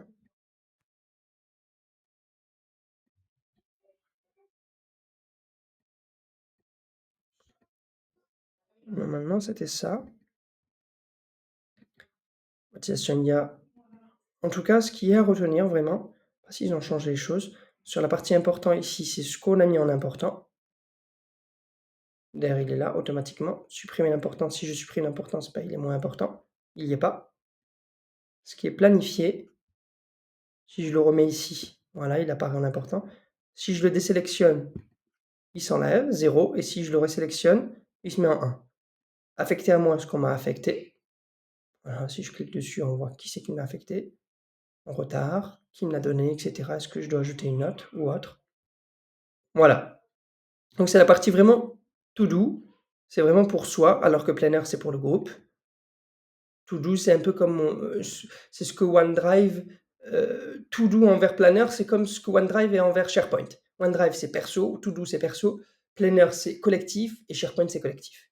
Normalement, c'était ça. Utilisation IA. En tout cas, ce qui est à retenir vraiment, parce qu'ils ont changé les choses, sur la partie important ici, c'est ce qu'on a mis en important. D'ailleurs, il est là automatiquement. Supprimer l'important, si je supprime l'importance, bah, il est moins important. Il n'y est pas. Ce qui est planifié, si je le remets ici, voilà, il apparaît en important. Si je le désélectionne, il s'enlève, 0, et si je le resélectionne, il se met en 1. Affecté à moi ce qu'on m'a affecté. Voilà, si je clique dessus, on voit qui c'est qui me l'a affecté. En retard, qui me l'a donné, etc. Est-ce que je dois ajouter une note ou autre? Voilà. Donc c'est la partie vraiment to do, c'est vraiment pour soi, alors que Planner, c'est pour le groupe. To do, c'est un peu comme c'est ce que OneDrive, to do envers Planner, c'est comme ce que OneDrive est envers SharePoint. OneDrive, c'est perso, to do, c'est perso, Planner, c'est collectif, et SharePoint, c'est collectif.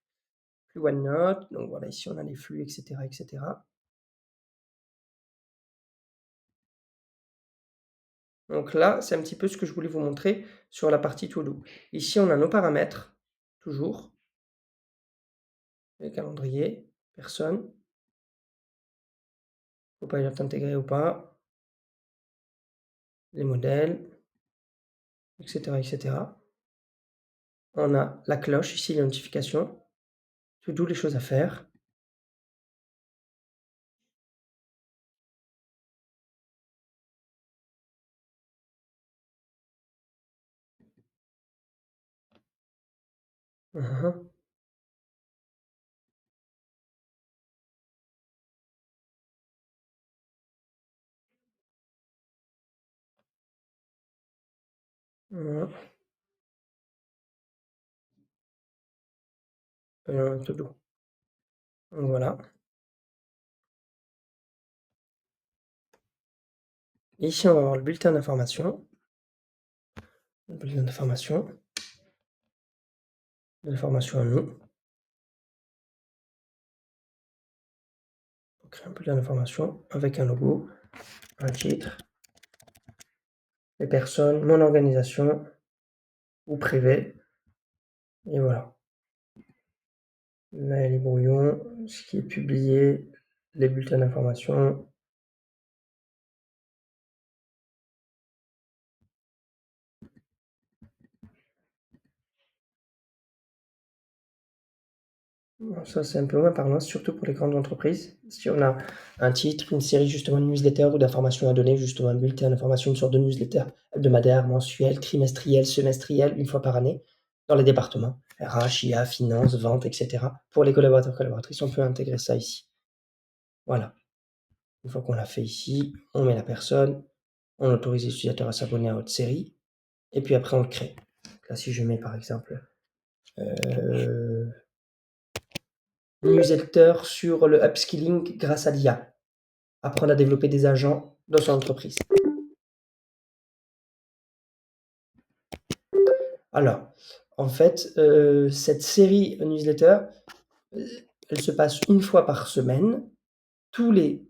Puis OneNote, donc voilà, ici on a les flux, etc., etc. Donc là, c'est un petit peu ce que je voulais vous montrer sur la partie to do. Ici, on a nos paramètres, toujours. Les calendriers, personne. Copilot intégré ou pas. Les modèles, etc., etc. On a la cloche, ici, les notifications. To do, les choses à faire. Mhm. Voilà. To do. Donc voilà. Ici, on va avoir le bulletin d'information. Le bulletin d'information. L'information à nous. On crée un bulletin d'information avec un logo, un titre, les personnes, mon organisation ou privé. Et voilà. Là, il y a les brouillons, ce qui est publié, les bulletins d'information. Bon, ça, c'est un peu moins parlant, surtout pour les grandes entreprises. Si on a un titre, une série justement de newsletter ou d'informations à donner, justement un bulletin d'information, une sorte de newsletter hebdomadaire, mensuel, trimestriel, semestriel, une fois par année, dans les départements, RH, IA, finance, vente, etc. Pour les collaborateurs, collaboratrices, on peut intégrer ça ici. Voilà. Une fois qu'on l'a fait ici, on met la personne, on autorise l'utilisateur à s'abonner à votre série, et puis après on le crée. Là, si je mets par exemple newsletter sur le upskilling grâce à l'IA, apprendre à développer des agents dans son entreprise. Alors, en fait, cette série newsletter, heu, elle se passe une fois par semaine, tous les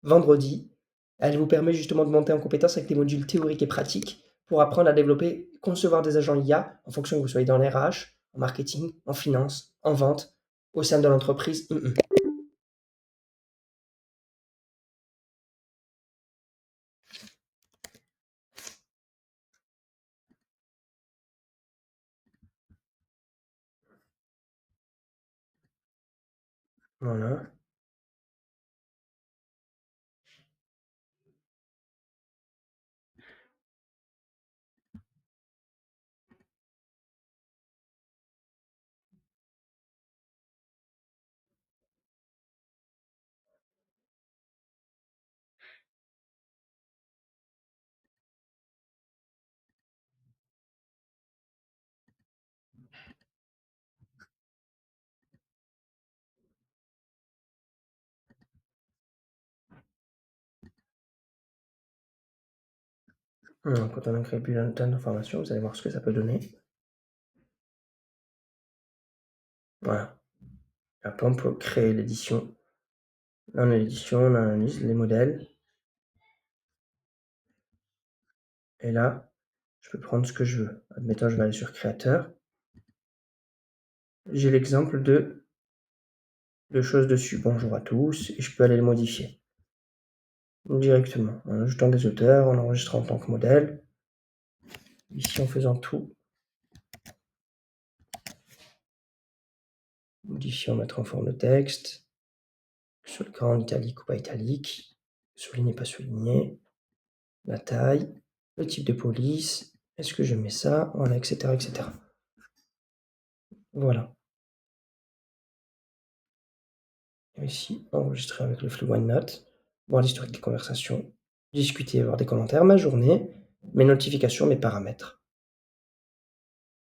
vendredis. Elle vous permet justement de monter en compétence avec des modules théoriques et pratiques pour apprendre à développer, concevoir des agents IA en fonction que vous soyez dans l'RH, en marketing, en finance, en vente, au sein de l'entreprise. Voilà. Quand on a créé plein d'informations, vous allez voir ce que ça peut donner. Voilà. Après on peut créer l'édition. Là on a l'édition, on analyse les modèles et là, je peux prendre ce que je veux. Admettons, je vais aller sur créateur. J'ai l'exemple de choses dessus. Bonjour à tous et je peux aller le modifier directement en ajoutant des auteurs, en enregistrant en tant que modèle. Ici, en faisant tout. Modifier, en mettre en forme de texte. Que ce soit le grand, italique ou pas italique. Souligner, pas souligner. La taille. Le type de police. Est-ce que je mets ça? Voilà, etc., etc. Voilà. Et ici, enregistrer avec le flux OneNote. Voir l'historique des conversations. Discuter, voir des commentaires, ma journée, mes notifications, mes paramètres.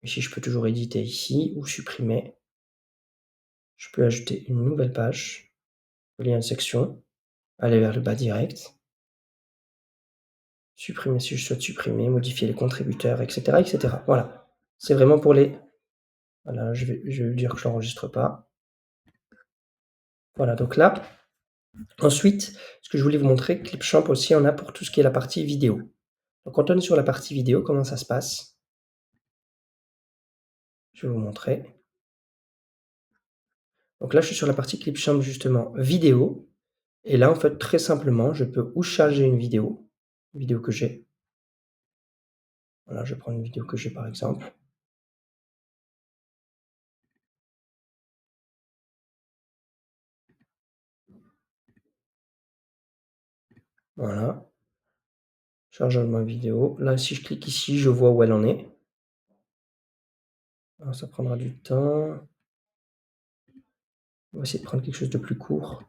Ici, je peux toujours éditer ici ou supprimer. Je peux ajouter une nouvelle page, relier une section, aller vers le bas direct, supprimer si je souhaite supprimer, modifier les contributeurs, etc., etc. Voilà. C'est vraiment pour les... Voilà, je vais lui dire que je l'enregistre pas. Voilà, donc là, ensuite, ce que je voulais vous montrer, Clipchamp aussi, on a pour tout ce qui est la partie vidéo. Donc quand on est sur la partie vidéo, comment ça se passe? Je vais vous montrer. Donc là, je suis sur la partie Clipchamp, justement, vidéo. Et là, en fait, très simplement, je peux ou charger une vidéo que j'ai. Voilà, je prends une vidéo que j'ai, par exemple. Voilà. Chargement vidéo. Là, si je clique ici, je vois où elle en est. Alors, ça prendra du temps. On va essayer de prendre quelque chose de plus court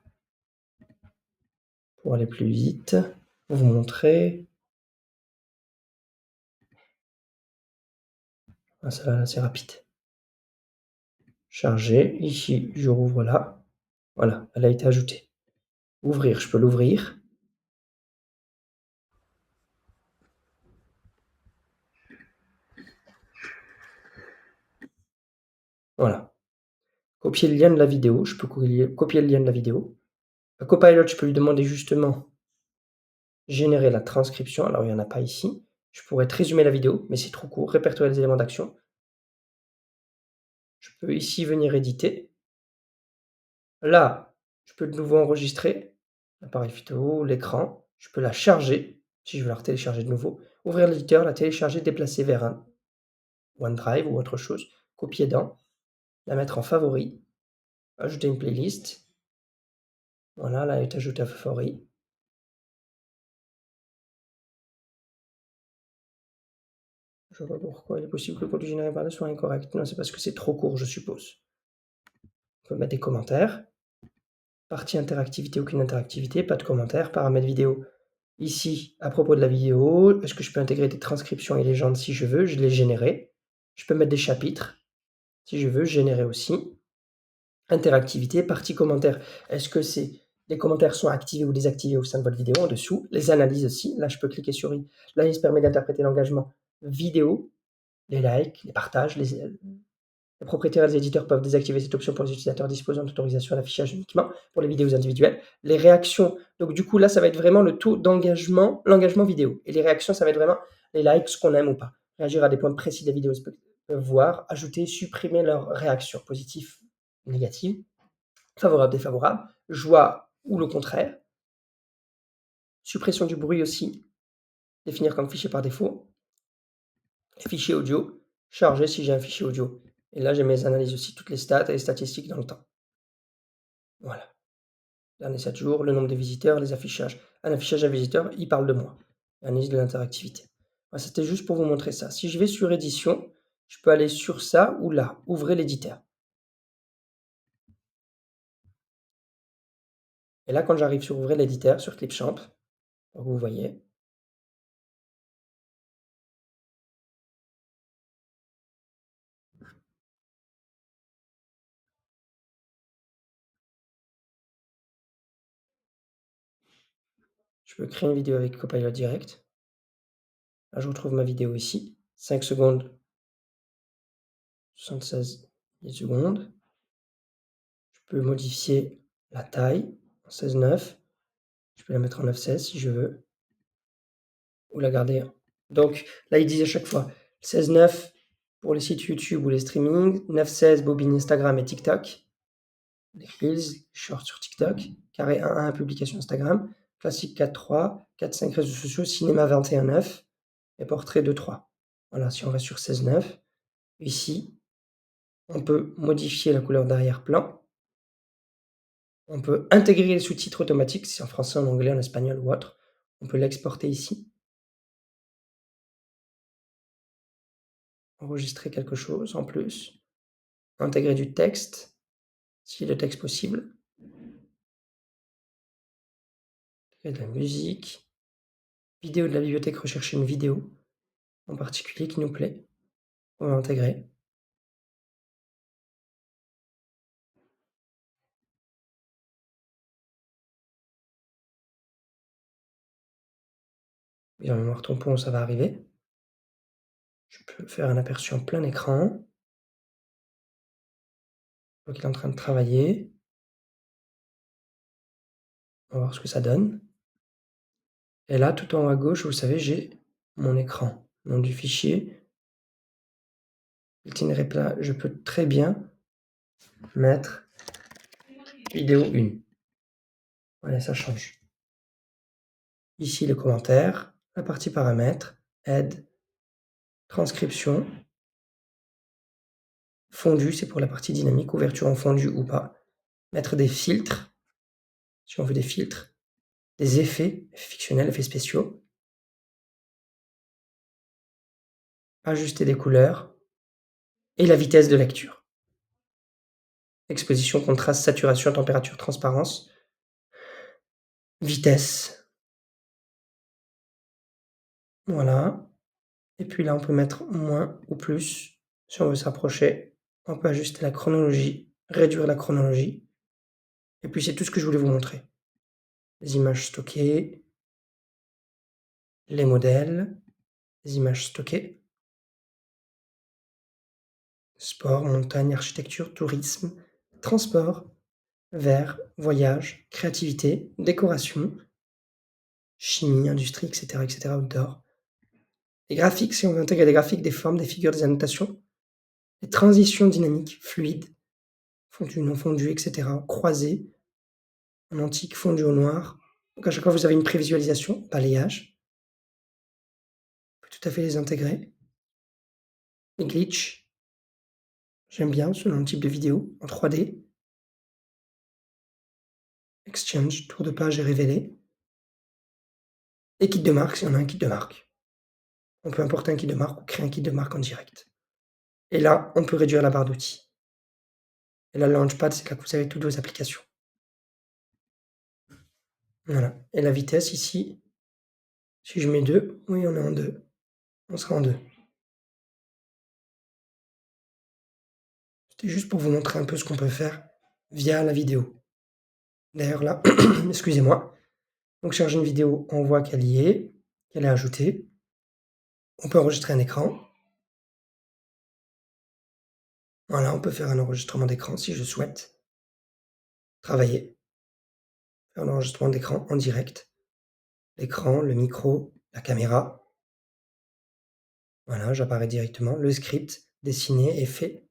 pour aller plus vite. Pour vous montrer. Ah, ça va assez rapide. Charger. Ici, je rouvre là. Voilà, elle a été ajoutée. Ouvrir, je peux l'ouvrir. Voilà. Copier le lien de la vidéo. Je peux copier le lien de la vidéo. À Copilot, je peux lui demander justement générer la transcription. Alors, il n'y en a pas ici. Je pourrais te résumer la vidéo, mais c'est trop court. Répertorier les éléments d'action. Je peux ici venir éditer. Là, je peux de nouveau enregistrer l'appareil photo, l'écran. Je peux la charger, si je veux la télécharger de nouveau. Ouvrir l'éditeur, la télécharger, déplacer vers un OneDrive ou autre chose. Copier dans, la mettre en favori. Ajouter une playlist. Voilà, là, elle est ajoutée à favori. Je vois pourquoi il est possible que le contenu généré par là soit incorrect. Non, c'est parce que c'est trop court, je suppose. On peut mettre des commentaires. Partie interactivité, aucune interactivité, pas de commentaires. Paramètres vidéo. Ici, à propos de la vidéo, est-ce que je peux intégrer des transcriptions et légendes si je veux? Je les générer. Je peux mettre des chapitres si je veux, générer aussi. Interactivité, partie commentaires. Est-ce que les commentaires sont activés ou désactivés au sein de votre vidéo en dessous? Les analyses aussi. Là, je peux cliquer sur l'analyse permet d'interpréter l'engagement vidéo les likes, les partages, les propriétaires et les éditeurs peuvent désactiver cette option pour les utilisateurs disposant d'autorisation d'affichage uniquement pour les vidéos individuelles. Les réactions, donc du coup là, ça va être vraiment le taux d'engagement, l'engagement vidéo. Et les réactions, ça va être vraiment les likes, ce qu'on aime ou pas. Réagir à des points précis de la vidéo, voir, ajouter, supprimer leurs réactions positives, négatives, favorables, défavorables, joie ou le contraire. Suppression du bruit aussi, définir comme fichier par défaut. Et fichier audio, charger si j'ai un fichier audio. Et là, j'ai mes analyses aussi, toutes les stats et les statistiques dans le temps. Voilà. Derniers 7 jours, le nombre de visiteurs, les affichages. Un affichage à visiteurs, il parle de moi. Analyse de l'interactivité. Voilà, c'était juste pour vous montrer ça. Si je vais sur édition, je peux aller sur ça ou là. Ouvrez l'éditeur. Et là, quand j'arrive sur ouvrir l'éditeur, sur Clipchamp, vous voyez, je peux créer une vidéo avec Copilot Direct. Là, je retrouve ma vidéo ici. 5 secondes, 76 millisecondes. Je peux modifier la taille en 16:9. Je peux la mettre en 9:16 si je veux. Ou la garder. Donc là, ils disent à chaque fois 16:9 pour les sites YouTube ou les streamings, 9:16 bobine Instagram et TikTok, les Reels, Shorts sur TikTok, carré 1:1 publication Instagram, classique 4:3, 4:5 réseaux sociaux, cinéma 21:9 et portrait 2:3. Voilà, si on va sur 16:9, ici, on peut modifier la couleur d'arrière-plan. On peut intégrer les sous-titres automatiques, si c'est en français, en anglais, en espagnol ou autre. On peut l'exporter ici. Enregistrer quelque chose en plus. Intégrer du texte, si le texte possible. Intégrer de la musique. Vidéo de la bibliothèque, rechercher une vidéo en particulier qui nous plaît. On va intégrer. Mise en mémoire tampon, ça va arriver. Je peux faire un aperçu en plein écran. Je vois qu'il est en train de travailler. On va voir ce que ça donne. Et là, tout en haut à gauche, vous savez, j'ai mon écran. Nom du fichier. Itinéraire plat, je peux très bien mettre vidéo 1. Voilà, ça change. Ici, les commentaires, la partie paramètres, aide, transcription. Fondu, c'est pour la partie dynamique, ouverture en fondu ou pas. Mettre des filtres, si on veut des filtres. Des effets fictionnels, effets spéciaux. Ajuster des couleurs. Et la vitesse de lecture. Exposition, contraste, saturation, température, transparence. Vitesse. Voilà. Et puis là, on peut mettre moins ou plus. Si on veut s'approcher, on peut ajuster la chronologie, réduire la chronologie. Et puis c'est tout ce que je voulais vous montrer. Les images stockées, les modèles, les images stockées. Sport, montagne, architecture, tourisme, transport, verre, voyage, créativité, décoration, chimie, industrie, etc., etc., outdoor. Les graphiques, si on veut intégrer des graphiques, des formes, des figures, des annotations. Les transitions dynamiques, fluides, fondu, non fondu, etc., croisées, en antique, fondu au noir. Donc à chaque fois, vous avez une prévisualisation, balayage. On peut tout à fait les intégrer. Les glitches, j'aime bien selon le type de vidéo, en 3D. Exchange, tour de page et révélé. Et kit de marque, si on a un kit de marque. On peut importer un kit de marque ou créer un kit de marque en direct. Et là, on peut réduire la barre d'outils. Et là, le Launchpad, c'est là que vous avez toutes vos applications. Voilà. Et la vitesse ici, si je mets 2, oui, on est en 2. On sera en 2. C'était juste pour vous montrer un peu ce qu'on peut faire via la vidéo. D'ailleurs là, excusez-moi. Donc charger une vidéo, on voit qu'elle y est, qu'elle est ajoutée. On peut enregistrer un écran. Voilà, on peut faire un enregistrement d'écran si je souhaite. Travailler. Faire un enregistrement d'écran en direct. L'écran, le micro, la caméra. Voilà, j'apparais directement. Le script dessiné est fait.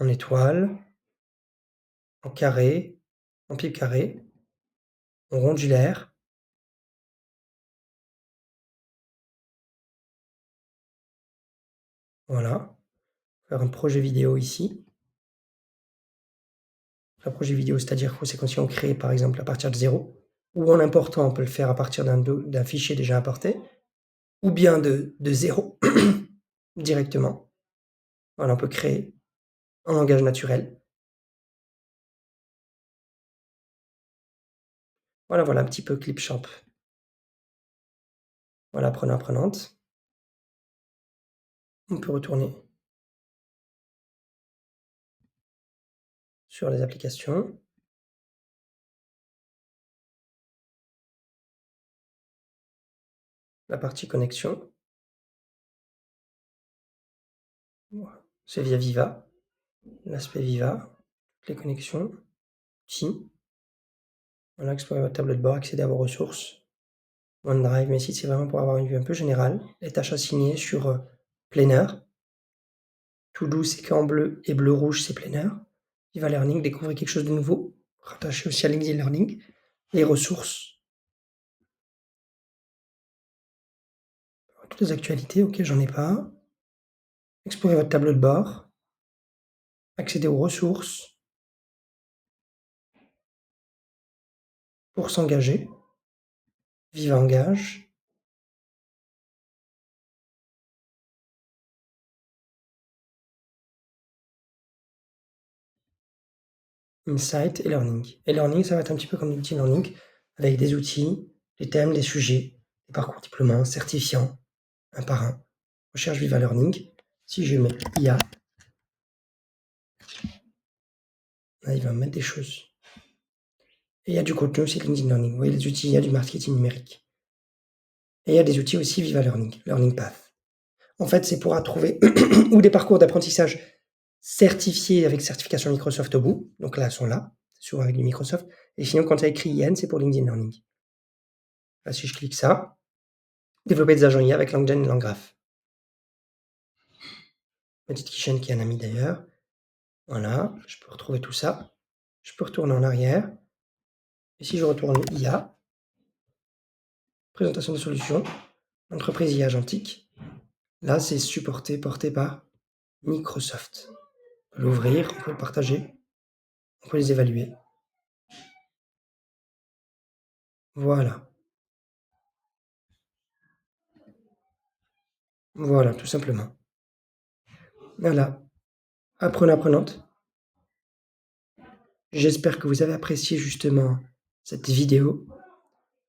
En étoile, en carré, en pipe carré, en rondulaire. Voilà. Faire un projet vidéo ici. Un projet vidéo, c'est-à-dire que c'est comme si on crée par exemple à partir de 0, ou en important, on peut le faire à partir d'un fichier déjà importé, ou bien de 0 directement. Voilà, on peut créer en langage naturel. Voilà, voilà un petit peu Clipchamp. Voilà, apprenant-apprenante. On peut retourner sur les applications. La partie connexion. Voilà. C'est via Viva. L'aspect Viva. Les connexions. Ici. Voilà, explorer votre tableau de bord, accéder à vos ressources. OneDrive, mais ici c'est vraiment pour avoir une vue un peu générale. Les tâches assignées sur Planner. To-do, c'est qu'en bleu et bleu-rouge, c'est Planner. Viva Learning, découvrez quelque chose de nouveau. Rattaché aussi à LinkedIn Learning. Les ressources. Toutes les actualités, ok, j'en ai pas. Explorer votre tableau de bord. Accéder aux ressources. Pour s'engager. Viva Engage. Insight et Learning. Et Learning, ça va être un petit peu comme LinkedIn Learning, avec des outils, des thèmes, des sujets, des parcours diplômants, certifiants, un par un. Recherche Viva Learning. Si je mets IA, là, il va me mettre des choses. Et il y a du contenu aussi LinkedIn Learning. Vous voyez les outils, il y a du marketing numérique. Et il y a des outils aussi Viva Learning, Learning Path. En fait, c'est pour trouver ou des parcours d'apprentissage certifiés avec certification Microsoft au bout. Donc là, elles sont là, souvent avec du Microsoft. Et sinon, quand tu as écrit IN, c'est pour LinkedIn Learning. Là, si je clique ça, développer des agents IA avec LangGen et LangGraph. Petite Kitchen qui est un ami d'ailleurs. Voilà, je peux retrouver tout ça. Je peux retourner en arrière. Et si je retourne IA, présentation de solutions, entreprise IA agentique, là, c'est supporté, porté par Microsoft. On peut l'ouvrir, on peut le partager, on peut les évaluer. Voilà. Voilà, tout simplement. Voilà. Apprenante. J'espère que vous avez apprécié justement cette vidéo.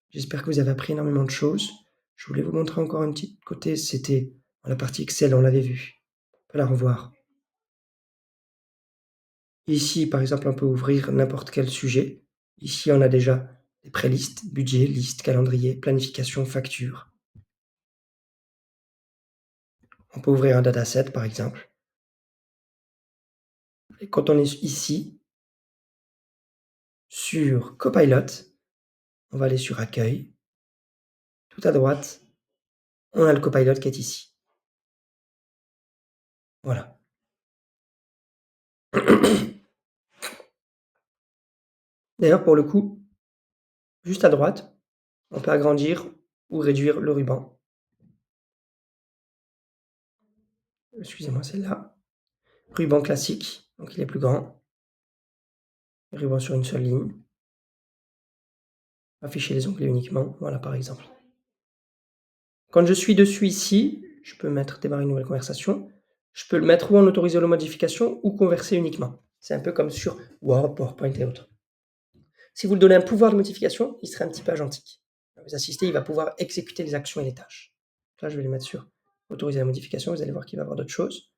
J'espère que vous avez appris énormément de choses. Je voulais vous montrer encore un petit côté, c'était dans la partie Excel, on l'avait vu. On peut la revoir. Ici, par exemple, on peut ouvrir n'importe quel sujet. Ici, on a déjà des prélistes, budget, liste, calendrier, planification, facture. On peut ouvrir un dataset, par exemple. Et quand on est ici, sur Copilot, on va aller sur Accueil. Tout à droite, on a le Copilot qui est ici. Voilà. D'ailleurs, pour le coup, juste à droite, on peut agrandir ou réduire le ruban. Excusez-moi, c'est là. Ruban classique, donc il est plus grand. Ruban sur une seule ligne. Afficher les onglets uniquement, voilà par exemple. Quand je suis dessus ici, je peux mettre démarrer une nouvelle conversation. Je peux le mettre ou en autoriser la modification ou converser uniquement. C'est un peu comme sur Word, PowerPoint et autres. Si vous lui donnez un pouvoir de modification, il serait un petit peu agentique. Vous assistez, il va pouvoir exécuter les actions et les tâches. Là, je vais les mettre sur autoriser la modification. Vous allez voir qu'il va y avoir d'autres choses.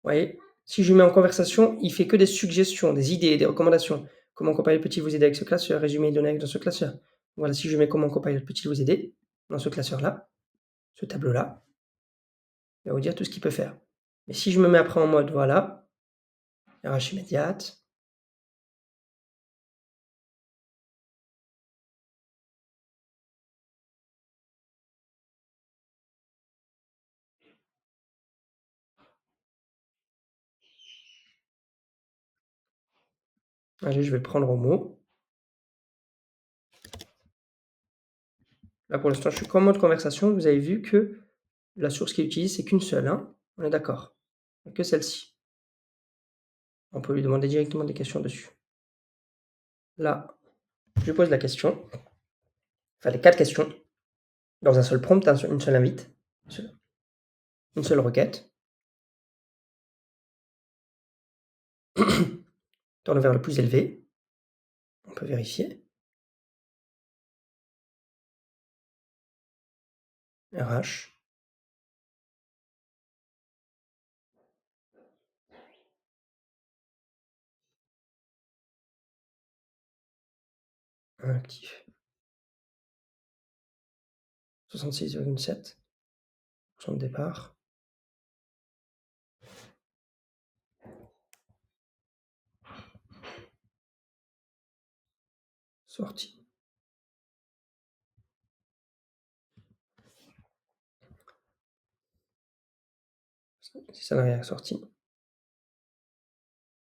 Vous voyez, si je lui mets en conversation, il fait que des suggestions, des idées, des recommandations. Comment Copilot peut-il vous aider avec ce classeur? Résumer les données dans ce classeur. Voilà, si je mets comment Copilot peut-il vous aider dans ce classeur-là, ce tableau-là, il va vous dire tout ce qu'il peut faire. Mais si je me mets après en mode, voilà, RH immédiate, allez, je vais le prendre au mot. Là, pour l'instant, je suis qu'en mode conversation. Vous avez vu que la source qu'il utilise, c'est qu'une seule, hein? On est d'accord? Que celle-ci. On peut lui demander directement des questions dessus. Là, je lui pose la question, enfin les 4 questions, dans un seul prompt, une seule invite, une seule requête. Turnover le plus élevé, on peut vérifier. RH. Actif. 66,7% de départ. Sortie. Si ça n'a rien sorti.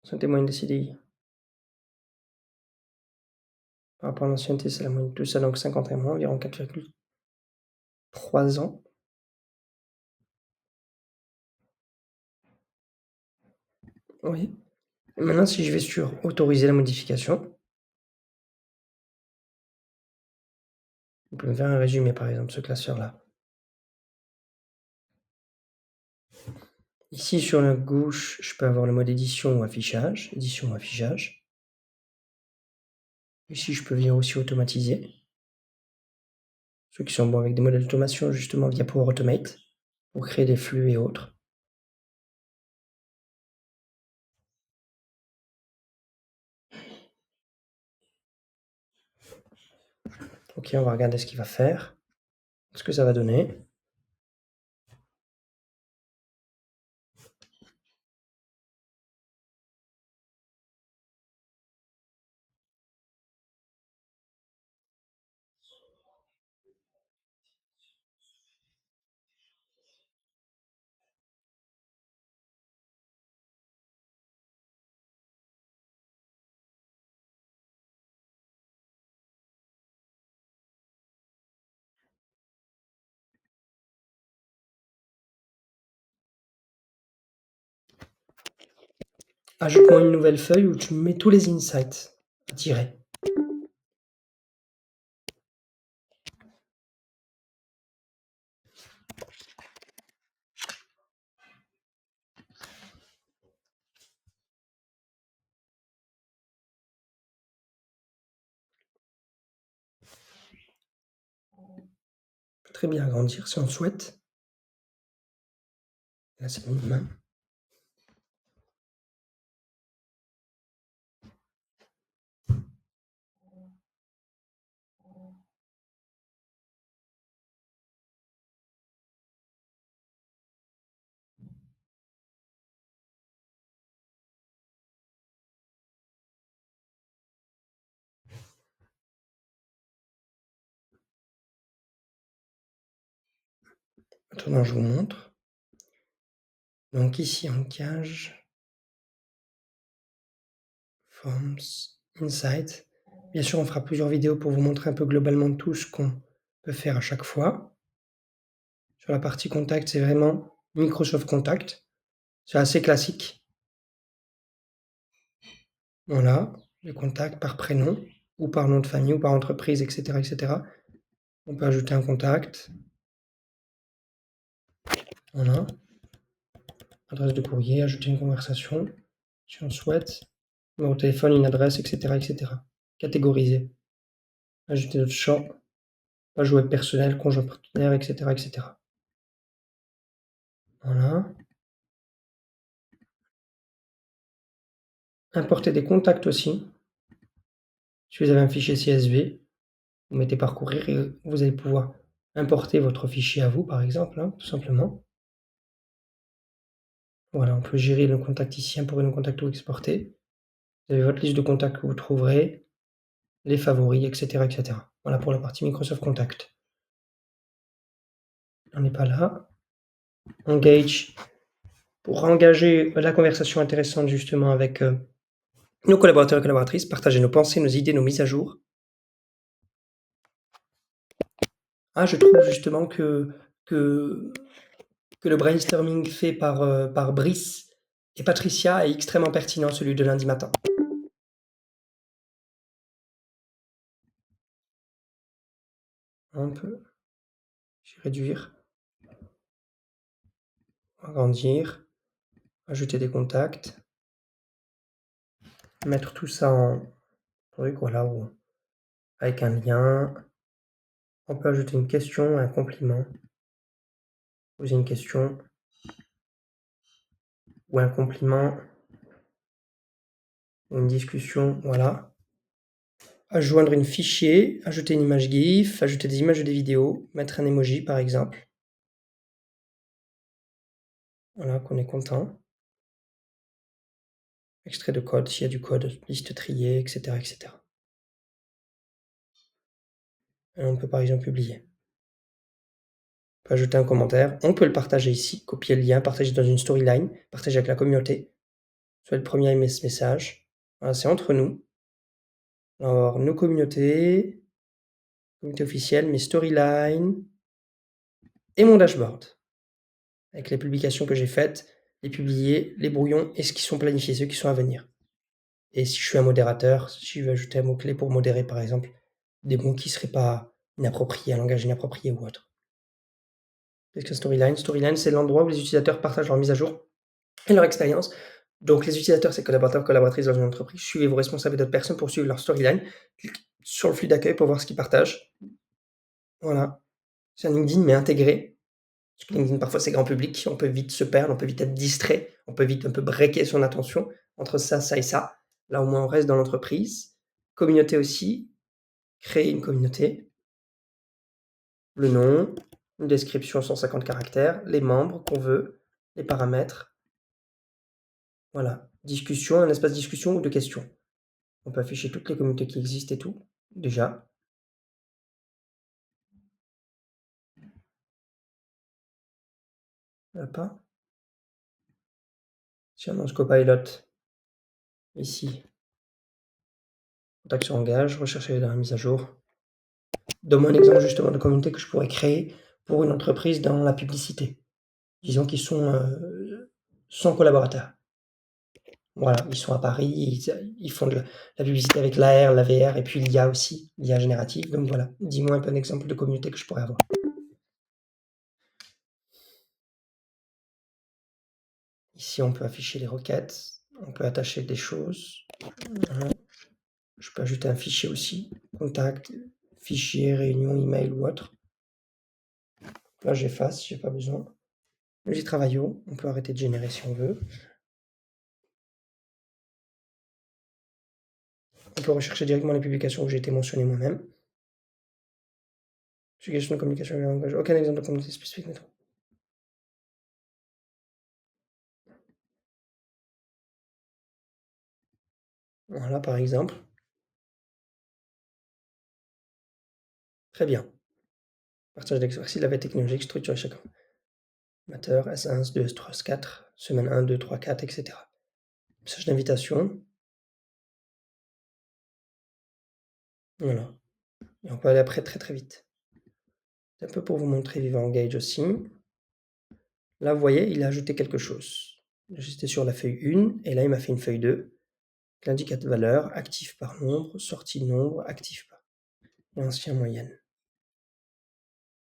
Ancienneté moyenne des CDI. Par rapport à l'ancienneté, c'est la moyenne de tout ça, donc 51 mois, environ 4,3 ans. Oui. Et maintenant, si je vais sur autoriser la modification, vous pouvez me faire un résumé, par exemple, ce classeur-là. Ici, sur la gauche, je peux avoir le mode édition ou affichage. Édition ou affichage. Ici, je peux venir aussi automatiser. Ceux qui sont bons avec des modèles d'automation, justement, via Power Automate, pour créer des flux et autres. Ok, on va regarder ce qu'il va faire, ce que ça va donner. Ajoute-moi une nouvelle feuille où tu mets tous les insights à tirer. On peut très bien agrandir si on souhaite. Là, c'est le minimum. Maintenant, je vous montre. Donc ici, en cage, Forms, Insight. Bien sûr, on fera plusieurs vidéos pour vous montrer un peu globalement tout ce qu'on peut faire à chaque fois. Sur la partie contact, c'est vraiment Microsoft Contact. C'est assez classique. Voilà, les contacts par prénom, ou par nom de famille, ou par entreprise, etc., etc. On peut ajouter un contact. Voilà. Adresse de courrier, ajouter une conversation, si on souhaite. Numéro de téléphone, une adresse, etc., etc. Catégoriser. Ajouter notre champ. Page web personnelle, conjoint partenaire, etc., etc. Voilà. Importer des contacts aussi. Si vous avez un fichier CSV, Vous mettez parcourir et vous allez pouvoir importer votre fichier à vous, par exemple, hein, tout simplement. Voilà, on peut gérer le contact ici, importer le contact ou exporter. Vous avez votre liste de contacts que vous trouverez, les favoris, etc., etc. Voilà pour la partie Microsoft Contact. On n'est pas là. Engage, pour engager la conversation intéressante justement avec nos collaborateurs et collaboratrices, partager nos pensées, nos idées, nos mises à jour. Ah, je trouve justement que le brainstorming fait par Brice et Patricia est extrêmement pertinent, celui de lundi matin. Un peu. Je vais réduire, agrandir, ajouter des contacts, mettre tout ça en truc, voilà, avec un lien. On peut ajouter une question, un compliment, poser une question ou un compliment, ou une discussion, voilà. Joindre une fichier, ajouter une image GIF, ajouter des images ou des vidéos, mettre un emoji par exemple. Voilà, qu'on est content. Extrait de code, s'il y a du code, liste triée, etc., etc. Et on peut par exemple publier. On peut ajouter un commentaire. On peut le partager ici, copier le lien, partager dans une storyline, partager avec la communauté. Soyez le premier à aimer ce message. Voilà, c'est entre nous. On va avoir nos communautés, communauté officielle, mes storylines et mon dashboard. Avec les publications que j'ai faites, les publiés, les brouillons et ceux qui sont planifiés, ceux qui sont à venir. Et si je suis un modérateur, si je veux ajouter un mot-clé pour modérer, par exemple, des mots qui ne seraient pas inappropriés, un langage inapproprié ou autre. Qu'est-ce que Storyline? Storyline, c'est l'endroit où les utilisateurs partagent leur mise à jour et leur expérience. Donc, les utilisateurs, c'est collaborateurs, collaboratrices dans une entreprise. Suivez vos responsables et d'autres personnes pour suivre leur storyline. Cliquez sur le flux d'accueil pour voir ce qu'ils partagent. Voilà. C'est un LinkedIn, mais intégré. Parce que LinkedIn, parfois, c'est grand public. On peut vite se perdre, on peut vite être distrait, on peut vite un peu breaker son attention entre ça, ça et ça. Là, au moins, on reste dans l'entreprise. Communauté aussi. Créer une communauté. Le nom, une description 150 caractères, les membres qu'on veut, les paramètres. Voilà. Discussion, un espace discussion ou de questions. On peut afficher toutes les communautés qui existent et tout, déjà. Pas. Si on lance Copilot, ici, contact sur engage, rechercher dans la mise à jour. Donne-moi un exemple justement de communauté que je pourrais créer pour une entreprise dans la publicité. Disons qu'ils sont 100 collaborateurs. Voilà, ils sont à Paris, ils font de la publicité avec l'AR, la VR et puis l'IA aussi, l'IA générative. Donc voilà, dis-moi un peu un exemple de communauté que je pourrais avoir. Ici, on peut afficher les requêtes, on peut attacher des choses. Je peux ajouter un fichier aussi, contact, fichier, réunion, email ou autre. Là, j'efface, j'ai pas besoin. J'ai Travaillot, on peut arrêter de générer si on veut. On peut rechercher directement les publications où j'ai été mentionné moi-même. Suggestion de communication avec langage. Aucun exemple de communauté spécifique. Voilà, par exemple. Très bien. Partage d'exercice, la veille technologique, structurer chacun. Amateur, S1, S2, S3, S4, semaine 1, 2, 3, 4, etc. Message d'invitation. Voilà. Et on peut aller après très très vite. C'est un peu pour vous montrer Viva Engage aussi. Là, vous voyez, il a ajouté quelque chose. J'étais sur la feuille 1, et là, il m'a fait une feuille 2. L'indicateur valeur, actif par nombre, sortie nombre, actif par. Et ancien moyenne.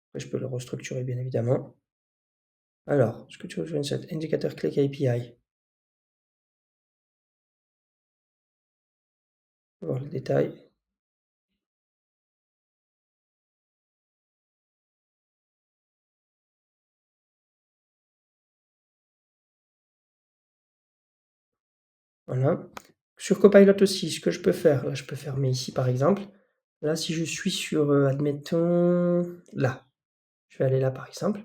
Après, je peux le restructurer, bien évidemment. Alors, ce que tu veux, cet indicateur clé KPI. On va voir le détail. Voilà. Sur Copilot aussi, ce que je peux faire, là, je peux fermer ici, par exemple. Là, si je suis sur, admettons, là, je vais aller là, par exemple,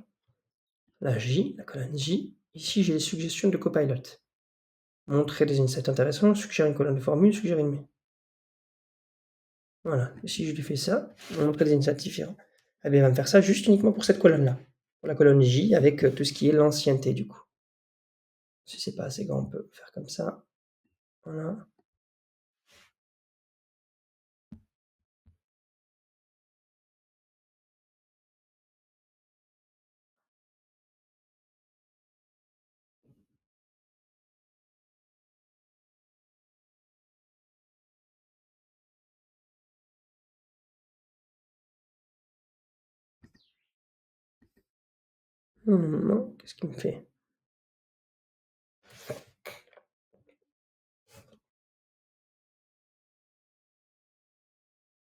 la J, la colonne J. Ici, j'ai les suggestions de Copilot. Montrer des insights intéressants, suggérer une colonne de formule, suggérer une mail. Voilà, et si je lui fais ça, montrer des insights différents, eh bien, il va me faire ça juste uniquement pour cette colonne-là, pour la colonne J avec, tout ce qui est l'ancienneté, du coup. Si c'est pas assez grand, on peut faire comme ça. Voilà. Non, non, non, qu'est-ce qu'il me fait?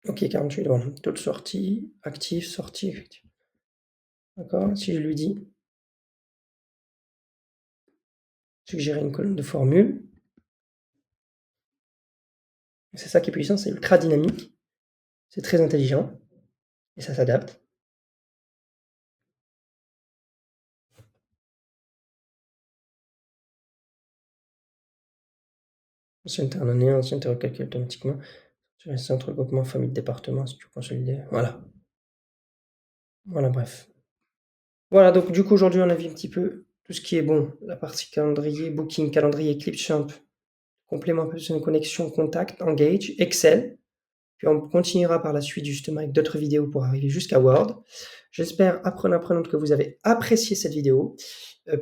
OK, 48, voilà, taux de sortie, actif, sortie, effectif. D'accord, si je lui dis suggérer une colonne de formule, c'est ça qui est puissant, c'est ultra dynamique, c'est très intelligent et ça s'adapte. Ancienneté en année, ancienneté recalculée automatiquement. Sur les centres regroupement famille de département, si tu veux consolider, voilà. Voilà, bref. Voilà, donc du coup, aujourd'hui, on a vu un petit peu tout ce qui est bon, la partie calendrier, Booking, calendrier, Clipchamp, complément une connexion, contact, Engage, Excel. Puis on continuera par la suite justement avec d'autres vidéos pour arriver jusqu'à Word. J'espère, apprenante, que vous avez apprécié cette vidéo.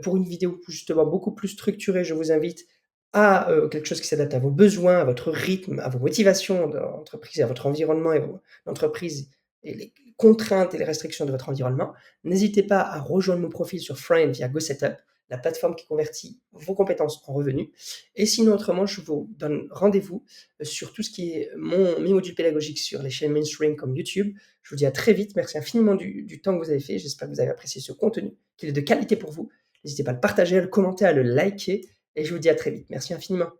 Pour une vidéo justement beaucoup plus structurée, je vous invite à quelque chose qui s'adapte à vos besoins, à votre rythme, à vos motivations d'entreprise, à votre environnement et vos l'entreprise et les contraintes et les restrictions de votre environnement. N'hésitez pas à rejoindre mon profil sur Friend via GoSetup, la plateforme qui convertit vos compétences en revenus. Et sinon, autrement, je vous donne rendez-vous sur tout ce qui est mes modules pédagogiques sur les chaînes mainstream comme YouTube. Je vous dis à très vite. Merci infiniment du temps que vous avez fait. J'espère que vous avez apprécié ce contenu, qu'il est de qualité pour vous. N'hésitez pas à le partager, à le commenter, à le liker. Et je vous dis à très vite. Merci infiniment.